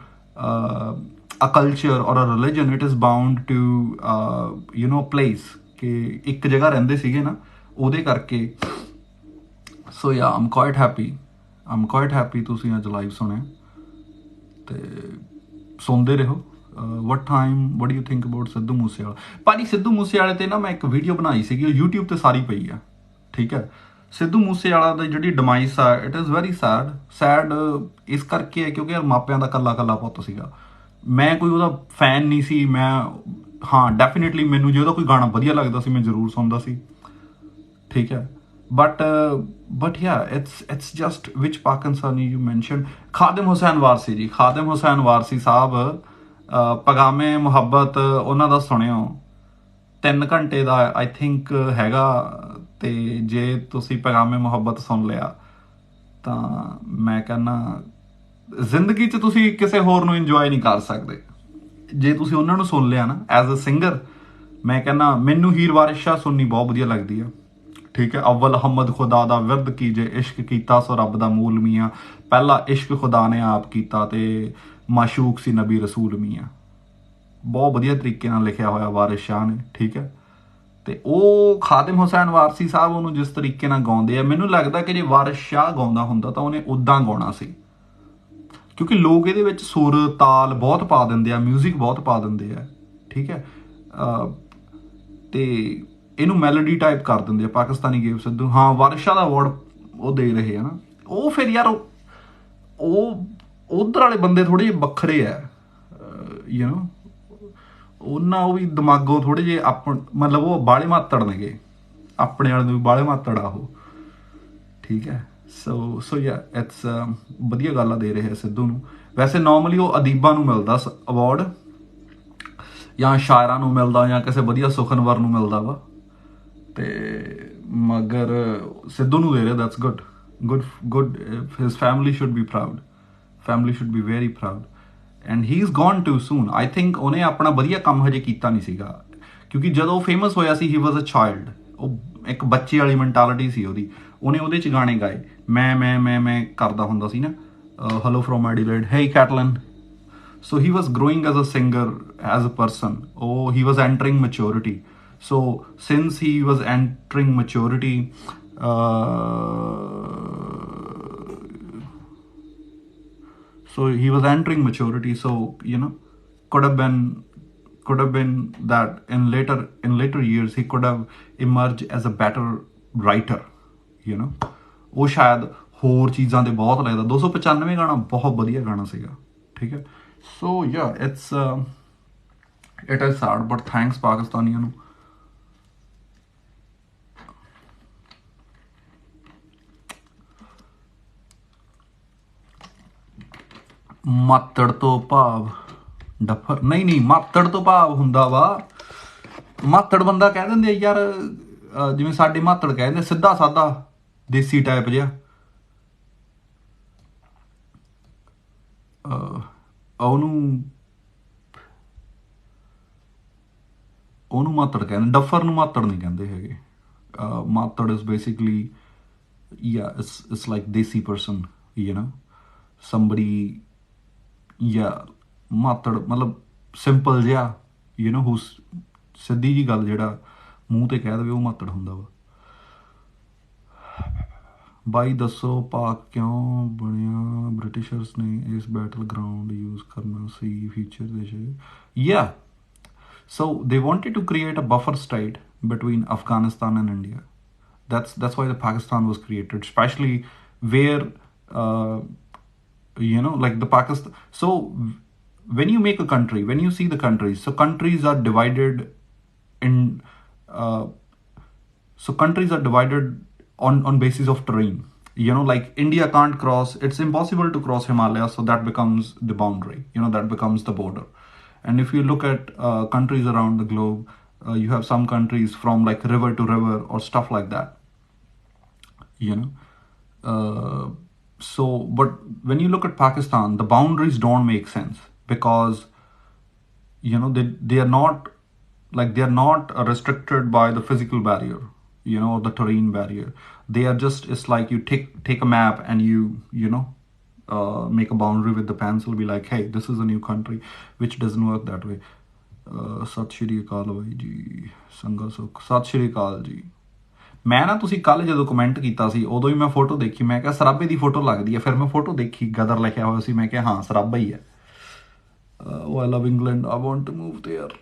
a culture or a religion, it is bound to you know place, ਕਿ ਇੱਕ ਜਗ੍ਹਾ ਰਹਿੰਦੇ ਸੀਗੇ ਨਾ, ਉਹਦੇ ਕਰਕੇ। ਸੋ ਯਾ ਆਮ ਕੁਆਇਟ ਹੈਪੀ ਤੁਸੀਂ ਅੱਜ ਲਾਈਵ ਸੁਣਿਆ, ਤੇ ਸੁਣਦੇ ਰਹੋ। What do you think about Sidhu Moosewala? ਭਾਜੀ ਸਿੱਧੂ ਮੂਸੇਵਾਲੇ ਤੇ ਨਾ ਮੈਂ ਇੱਕ ਵੀਡੀਓ ਬਣਾਈ ਸੀਗੀ, ਉਹ YouTube ਤੇ ਸਾਰੀ ਪਈ ਆ, ਠੀਕ ਹੈ। ਸਿੱਧੂ ਮੂਸੇਵਾਲਾ ਦੀ ਜਿਹੜੀ ਡਿਮਾਈਸ ਆ, ਇਟ ਇਜ਼ ਵੈਰੀ ਸੈਡ ਇਸ ਕਰਕੇ ਹੈ ਕਿਉਂਕਿ ਯਾਰ ਮਾਪਿਆਂ ਦਾ ਕੱਲਾ ਕੱਲਾ ਪੁੱਤ ਸੀਗਾ। ਮੈਂ ਕੋਈ ਉਹਦਾ ਫੈਨ ਨਹੀਂ ਸੀ, ਮੈਂ ਹਾਂ ਡੈਫੀਨੇਟਲੀ ਮੈਨੂੰ ਜੇ ਉਹਦਾ ਕੋਈ ਗਾਣਾ ਵਧੀਆ ਲੱਗਦਾ ਸੀ ਮੈਂ ਜ਼ਰੂਰ ਸੁਣਦਾ ਸੀ, ਠੀਕ ਹੈ। but yeah, it's just which Pakistani you mentioned? Khadim Hussain Warsi ਜੀ, ਖਾਦਿਮ ਹੁਸੈਨ ਵਾਰਸੀ ਸਾਹਿਬ, ਪਗਾਮੇ ਮੁਹੱਬਤ ਉਹਨਾਂ ਦਾ ਸੁਣਿਓ, 3 ਘੰਟੇ ਦਾ ਆਈ ਥਿੰਕ ਹੈਗਾ। ਤੇ ਜੇ ਤੁਸੀਂ ਪਗਾਮੇ ਮੁਹੱਬਤ ਸੁਣ ਲਿਆ ਤਾਂ ਮੈਂ ਕਹਿੰਦਾ ਜ਼ਿੰਦਗੀ 'ਚ ਤੁਸੀਂ ਕਿਸੇ ਹੋਰ ਨੂੰ ਇੰਜੋਏ ਨਹੀਂ ਕਰ ਸਕਦੇ। ਜੇ ਤੁਸੀਂ ਉਹਨਾਂ ਨੂੰ ਸੁਣ ਲਿਆ ਨਾ ਐਜ਼ ਅ ਸਿੰਗਰ, ਮੈਂ ਕਹਿੰਦਾ ਮੈਨੂੰ ਹੀਰ ਵਾਰਿਸ ਸ਼ਾਹ ਸੁਣਨੀ ਬਹੁਤ ਵਧੀਆ ਲੱਗਦੀ ਆ, ਠੀਕ ਹੈ। ਅਵਲ ਹਮਦ ਖੁਦਾ ਦਾ ਵਿਰਦ ਕੀਜੇ, ਇਸ਼ਕ ਕੀਤਾ ਸੋ ਰੱਬ ਦਾ ਮੂਲ ਮੀਆਂ, ਪਹਿਲਾ ਇਸ਼ਕ ਖੁਦਾ ਨੇ ਆਪ ਕੀਤਾ ਤੇ ਮਾਸ਼ੂਕ ਸੀ ਨਬੀ ਰਸੂਲ ਮੀਆਂ। ਬਹੁਤ ਵਧੀਆ ਤਰੀਕੇ ਨਾਲ ਲਿਖਿਆ ਹੋਇਆ ਵਾਰਿਸ ਸ਼ਾਹ ਨੇ, ਠੀਕ ਹੈ। ਤੇ ਉਹ ਖਾਦਿਮ ਹੁਸੈਨ ਵਾਰਸੀ ਸਾਹਿਬ ਉਹਨੂੰ ਜਿਸ ਤਰੀਕੇ ਨਾਲ ਗਾਉਂਦੇ ਆ, ਮੈਨੂੰ ਲੱਗਦਾ ਕਿ ਜੇ ਵਾਰਿਸ ਸ਼ਾਹ ਗਾਉਂਦਾ ਹੁੰਦਾ ਤਾਂ ਉਹਨੇ ਉਦਾਂ ਗਾਉਣਾ ਸੀ, ਕਿਉਂਕਿ ਲੋਕ ਇਹਦੇ ਵਿੱਚ ਸੁਰ ਤਾਲ ਬਹੁਤ ਪਾ ਦਿੰਦੇ ਆ, ਮਿਊਜ਼ਿਕ ਬਹੁਤ ਪਾ ਦਿੰਦੇ ਆ, ਠੀਕ ਹੈ। ਤੇ ਇਹਨੂੰ ਮੈਲੋਡੀ ਟਾਈਪ ਕਰ ਦਿੰਦੇ ਆ। ਪਾਕਿਸਤਾਨੀ ਗੇਵ ਸਿੱਧੂ, ਹਾਂ ਵਾਰਿਸ ਸ਼ਾਹ ਦਾ ਅਵਾਰਡ ਉਹ ਦੇ ਰਹੇ ਆ ਨਾ, ਉਹ ਫਿਰ ਯਾਰ ਉਹ ਉਧਰ ਵਾਲੇ ਬੰਦੇ ਥੋੜੇ ਜਿਹੇ ਵੱਖਰੇ ਆ, ਯੂ ਨੋ, ਉਹਨਾਂ ਉਹ ਵੀ ਦਿਮਾਗੋਂ ਥੋੜੇ ਜਿਹੇ ਮਤਲਬ ਉਹ ਬਾਲੇ ਮਾਤੜ ਨੇਗੇ, ਆਪਣੇ ਵਾਲੇ ਨੂੰ ਵੀ ਬਾਲੇ ਮਾਤੜ ਆ ਉਹ, ਠੀਕ ਹੈ। ਸੋ ਯਾ ਇਟਸ ਵਧੀਆ ਗੱਲ ਆ ਦੇ ਰਹੇ ਆ ਸਿੱਧੂ ਨੂੰ। ਵੈਸੇ ਨੋਰਮਲੀ ਉਹ ਅਦੀਬਾਂ ਨੂੰ ਮਿਲਦਾ ਅਵਾਰਡ, ਜਾਂ ਸ਼ਾਇਰਾਂ ਨੂੰ ਮਿਲਦਾ, ਜਾਂ ਕਿਸੇ ਵਧੀਆ ਸੁਖਨਵਰ ਨੂੰ ਮਿਲਦਾ ਵਾ, ਤੇ ਮਗਰ ਸਿੱਧੂ ਨੂੰ ਦੇ ਰਿਹਾ, that's good. His family should be very proud, and he is gone too soon. I think ਉਹਨੇ ਆਪਣਾ ਵਧੀਆ ਕੰਮ ਹਜੇ ਕੀਤਾ ਨਹੀਂ ਸੀਗਾ, ਕਿਉਂਕਿ ਜਦੋਂ ਉਹ ਫੇਮਸ ਹੋਇਆ ਸੀ ਹੀ ਵਾਜ਼ ਅ ਚਾਈਲਡ, ਉਹ ਇੱਕ ਬੱਚੇ ਵਾਲੀ ਮੈਂਟੈਲਿਟੀ ਸੀ ਉਹਦੀ। ਉਹਨੇ ਉਹਦੇ 'ਚ ਗਾਣੇ ਗਾਏ, ਮੈਂ ਕਰਦਾ ਹੁੰਦਾ ਸੀ ਨਾ, hello from Adelaide, hey Cattelan. So he was growing as a singer, as a person. Oh, he was entering maturity. So since he was entering maturity, so you know, could have been that in later years he could have emerged as a better writer, you know. ਉਹ ਸ਼ਾਇਦ ਹੋਰ ਚੀਜ਼ਾਂ ਤੇ ਬਹੁਤ ਲੱਗਦਾ। 295 ਗਾਣਾ ਬਹੁਤ ਵਧੀਆ ਗਾਣਾ ਸੀਗਾ, ਠੀਕ ਹੈ। So yeah, it is sad, but thanks ਪਾਕਿਸਤਾਨੀਆਂ ਨੂੰ। ਮਾਤੜ ਤੋਂ ਭਾਵ ਡੱਫਰ ਨਹੀਂ, ਮਾਤੜ ਤੋਂ ਭਾਵ ਹੁੰਦਾ ਵਾ, ਮਾਤੜ ਬੰਦਾ ਕਹਿ ਦਿੰਦੇ ਆ ਯਾਰ, ਜਿਵੇਂ ਸਾਡੇ ਮਾਤੜ ਕਹਿ ਦਿੰਦੇ, ਸਿੱਧਾ ਸਾਦਾ ਦੇਸੀ ਟਾਈਪ ਜਿਹਾ। ਉਹਨੂੰ ਮਾਤੜ ਕਹਿੰਦੇ, ਡੱਫਰ ਨੂੰ ਮਾਤੜ ਨਹੀਂ ਕਹਿੰਦੇ ਹੈਗੇ। ਮਾਤੜ is basically it's like desi person, you know, somebody, ਮਾਤੜ ਮਤਲਬ ਸਿੰਪਲ ਜਿਹਾ, you know, ਸਿੱਧੀ ਜੀ ਗੱਲ ਜਿਹੜਾ ਮੂੰਹ ਤੇ ਕਹਿ ਦੇਵੇ ਉਹ ਮਾਤੜ ਹੁੰਦਾ ਵਾ। ਬਾਈ ਦੱਸੋ ਪਾਕ ਕਿਉਂ ਬਣਿਆ ਬ੍ਰਿਟਿਸ਼ਰਸ ਨੇ ਇਸ ਬੈਟਲ ਗਰਾਊਂਡ ਯੂਜ਼ ਕਰਨਾ ਸੀ ਫਿਊਚਰ ਦੇ 'ਚ? ਯਾ so they wanted to create a buffer state between Afghanistan and India. That's why the Pakistan was created, especially where you know, like the Pakistan. So when you make a country, when you see the countries, so countries are divided on basis of terrain. Like India can't cross, it's impossible to cross Himalaya, so that becomes the boundary, that becomes the border. And if you look at countries around the globe, you have some countries from like river to river or stuff like that, you know. But when you look at Pakistan, the boundaries don't make sense because they are not restricted by the physical barrier, or the terrain barrier. They are just, it's like you take a map and make a boundary with the pencil, be like, hey, this is a new country, which doesn't work that way. ਸਤਿ ਸ਼੍ਰੀ ਅਕਾਲ ਬਾਈ ਜੀ, ਸੰਗਾ ਸੁਖ, ਸਤਿ ਸ਼੍ਰੀ ਅਕਾਲ ਜੀ। ਮੈਂ ਨਾ, ਤੁਸੀਂ ਕੱਲ ਜਦੋਂ ਕਮੈਂਟ ਕੀਤਾ ਸੀ ਉਦੋਂ ਹੀ ਮੈਂ ਫੋਟੋ ਦੇਖੀ, ਮੈਂ ਕਿਹਾ ਸਰਾਬੇ ਦੀ ਫੋਟੋ ਲੱਗਦੀ ਹੈ। ਫਿਰ ਮੈਂ ਫੋਟੋ ਦੇਖੀ, ਗਦਰ ਲਿਖਿਆ ਹੋਇਆ ਸੀ, ਮੈਂ ਕਿਹਾ ਹਾਂ ਸਰਾਬਾ ਹੀ ਹੈ। I love England, I want to move there.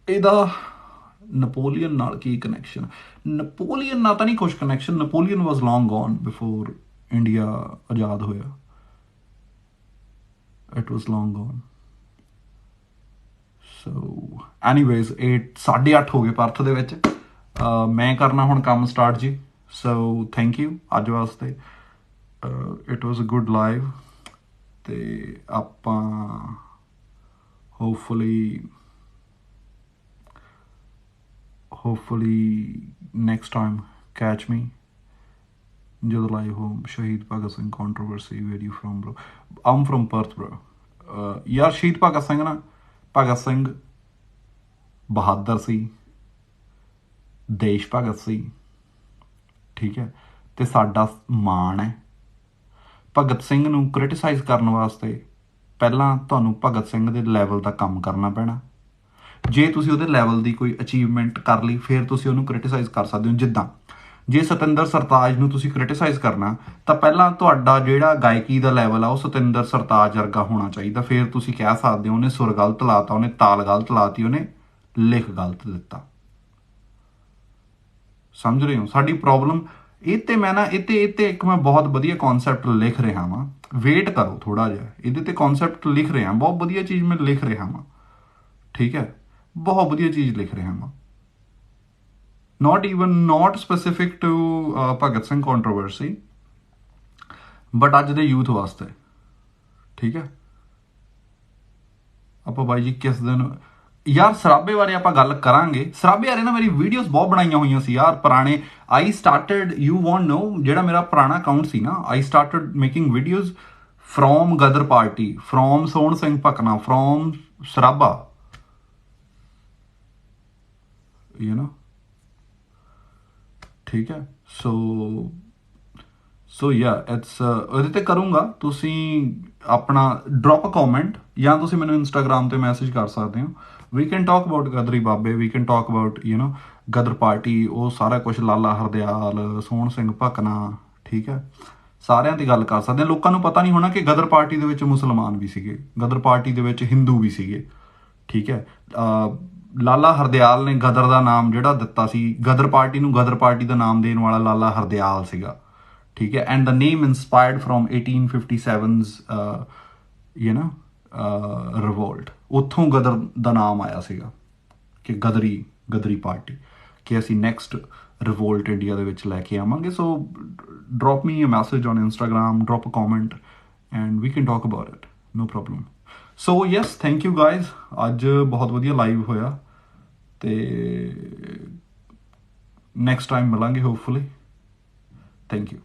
ਇਹਦਾ ਨਪੋਲੀਅਨ ਨਾਲ ਕੀ ਕਨੈਕਸ਼ਨ? ਨਪੋਲੀਅਨ ਨਾਲ ਤਾਂ ਨਹੀਂ ਕੁਛ connection. Napoleon was long gone before India ਆਜ਼ਾਦ ਹੋਇਆ। It was long gone. So anyways, 8:30 ਹੋ ਗਏ ਪਰਥ ਦੇ ਵਿੱਚ। ਮੈਂ ਕਰਨਾ ਹੁਣ ਕੰਮ ਸਟਾਰਟ ਜੀ। ਸੋ ਥੈਂਕ ਯੂ ਅੱਜ ਵਾਸਤੇ। It was a good live. ਅਤੇ ਆਪਾਂ hopefully next time catch me ਜਦੋਂ ਲਾਈਵ ਹੋ। ਸ਼ਹੀਦ Bhagat Singh controversy, where you from bro? I'm from Perth bro। ਯਾਰ ਸ਼ਹੀਦ ਭਗਤ ਸਿੰਘ ਬਹਾਦਰ ਸੀ, ਦੇਸ਼ ਭਗਤ ਸੀ, ਠੀਕ ਹੈ, ਤੇ ਸਾਡਾ ਮਾਣ ਹੈ। ਭਗਤ ਸਿੰਘ ਨੂੰ ਕ੍ਰਿਟੀਸਾਈਜ਼ ਕਰਨ ਵਾਸਤੇ ਪਹਿਲਾਂ ਤੁਹਾਨੂੰ ਭਗਤ ਸਿੰਘ ਦੇ ਲੈਵਲ ਦਾ ਕੰਮ ਕਰਨਾ ਪੈਣਾ। ਜੇ ਤੁਸੀਂ ਉਹਦੇ ਲੈਵਲ ਦੀ ਕੋਈ ਅਚੀਵਮੈਂਟ ਕਰ ਲਈ, ਫਿਰ ਤੁਸੀਂ ਉਹਨੂੰ ਕ੍ਰਿਟੀਸਾਈਜ਼ ਕਰ ਸਕਦੇ ਹੋ। ਜਿੱਦਾਂ ਜੇ ਸਤਿੰਦਰ ਸਰਤਾਜ ਨੂੰ ਤੁਸੀਂ ਕ੍ਰਿਟੀਸਾਈਜ਼ ਕਰਨਾ, ਤਾਂ ਪਹਿਲਾਂ ਤੁਹਾਡਾ ਜਿਹੜਾ ਗਾਇਕੀ ਦਾ ਲੈਵਲ ਆ ਉਹ ਸਤਿੰਦਰ ਸਰਤਾਜ ਵਰਗਾ ਹੋਣਾ ਚਾਹੀਦਾ। ਫਿਰ ਤੁਸੀਂ ਕਹਿ ਸਕਦੇ ਹੋ ਉਹਨੇ ਸੁਰ ਗਲਤ ਲਾਤਾ, ਉਹਨੇ ਤਾਲ ਗਲਤ ਲਾਤੀ, ਉਹਨੇ ਲਿਖ ਗਲਤ ਦਿੱਤਾ। ਸਮਝ ਰਹੇ ਹੋ ਸਾਡੀ ਪ੍ਰੋਬਲਮ? ਇਹ ਤੇ ਮੈਂ ਨਾ ਇਹ ਤੇ ਇੱਕ ਮੈਂ ਬਹੁਤ ਵਧੀਆ ਕਨਸੈਪਟ ਲਿਖ ਰਿਹਾ ਵਾਂ। ਵੇਟ ਕਰੋ ਥੋੜਾ ਜਿਹਾ, ਇਹਦੇ ਤੇ ਕਨਸੈਪਟ ਲਿਖ ਰਿਹਾ, ਬਹੁਤ ਵਧੀਆ ਚੀਜ਼ ਮੈਂ ਲਿਖ ਰਿਹਾ ਵਾਂ, ਠੀਕ ਹੈ, ਬਹੁਤ ਵਧੀਆ ਚੀਜ਼ ਲਿਖ ਰਿਹਾ ਵਾਂ। not specific to Bhagat Singh controversy, but ਅੱਜ ਦੇ ਯੂਥ ਵਾਸਤੇ, ਠੀਕ ਹੈ। ਆਪਾਂ ਬਾਈ ਜੀ ਕਿਸ ਦਿਨ ਯਾਰ ਸਰਾਬੇ ਬਾਰੇ ਆਪਾਂ ਗੱਲ ਕਰਾਂਗੇ। ਸਰਾਬੇ ਬਾਰੇ ਨਾ ਮੇਰੀ ਵੀਡੀਓਜ਼ ਬਹੁਤ ਬਣਾਈਆਂ ਹੋਈਆਂ ਸੀ ਯਾਰ ਪੁਰਾਣੇ। I started, you want know, ਜਿਹੜਾ ਮੇਰਾ ਪੁਰਾਣਾ ਅਕਾਊਂਟ ਸੀ ਨਾ, I started making videos from Ghadar Party, from Sohan Singh Bhakna, from Sarabha, ਠੀਕ ਹੈ। ਸੋ ਯਾ ਇਟਸ ਉਹਦੇ ਤੇ ਕਰੂੰਗਾ। ਤੁਸੀਂ ਆਪਣਾ ਡਰੋਪ ਅ ਕਮੈਂਟ ਜਾਂ ਤੁਸੀਂ ਮੈਨੂੰ ਇੰਸਟਾਗ੍ਰਾਮ ਤੇ ਮੈਸੇਜ ਕਰ ਸਕਦੇ ਹੋ। We can talk about Ghadri ਬਾਬੇ, we can talk about Ghadar Party, ਉਹ ਸਾਰਾ ਕੁਛ, ਲਾਲਾ ਹਰਦਿਆਲ, ਸੋਹਣ ਸਿੰਘ ਭਕਨਾ, ਠੀਕ ਹੈ, ਸਾਰਿਆਂ ਤੇ ਗੱਲ ਕਰ ਸਕਦੇ ਹਾਂ। ਲੋਕਾਂ ਨੂੰ ਪਤਾ ਨਹੀਂ ਹੋਣਾ ਕਿ ਗਦਰ ਪਾਰਟੀ ਦੇ ਵਿੱਚ ਮੁਸਲਮਾਨ ਵੀ ਸੀਗੇ, ਗਦਰ ਪਾਰਟੀ ਦੇ ਵਿੱਚ ਹਿੰਦੂ ਵੀ ਸੀਗੇ, ਠੀਕ ਹੈ। ਲਾਲਾ ਹਰਦਿਆਲ ਨੇ ਗਦਰ ਦਾ ਨਾਮ ਜਿਹੜਾ ਦਿੱਤਾ ਸੀ, ਗਦਰ ਪਾਰਟੀ ਨੂੰ ਗਦਰ ਪਾਰਟੀ ਦਾ ਨਾਮ ਦੇਣ ਵਾਲਾ ਲਾਲਾ ਹਰਦਿਆਲ ਸੀਗਾ, ਠੀਕ ਹੈ। And the name inspired from 1857's revolt. ਉੱਥੋਂ ਗਦਰ ਦਾ ਨਾਮ ਆਇਆ ਸੀਗਾ ਕਿ ਗਦਰੀ ਪਾਰਟੀ, ਕਿ ਅਸੀਂ ਨੈਕਸਟ ਰਿਵੋਲਟ ਇੰਡੀਆ ਦੇ ਵਿੱਚ ਲੈ ਕੇ ਆਵਾਂਗੇ। So drop me a message on Instagram, drop a comment and we can talk about it, no problem. So yes, thank you guys. ਅੱਜ ਬਹੁਤ ਵਧੀਆ ਲਾਈਵ ਹੋਇਆ ਤੇ ਨੈਕਸਟ ਟਾਈਮ ਮਿਲਾਂਗੇ ਹੋਪਫੁਲੀ। Thank you.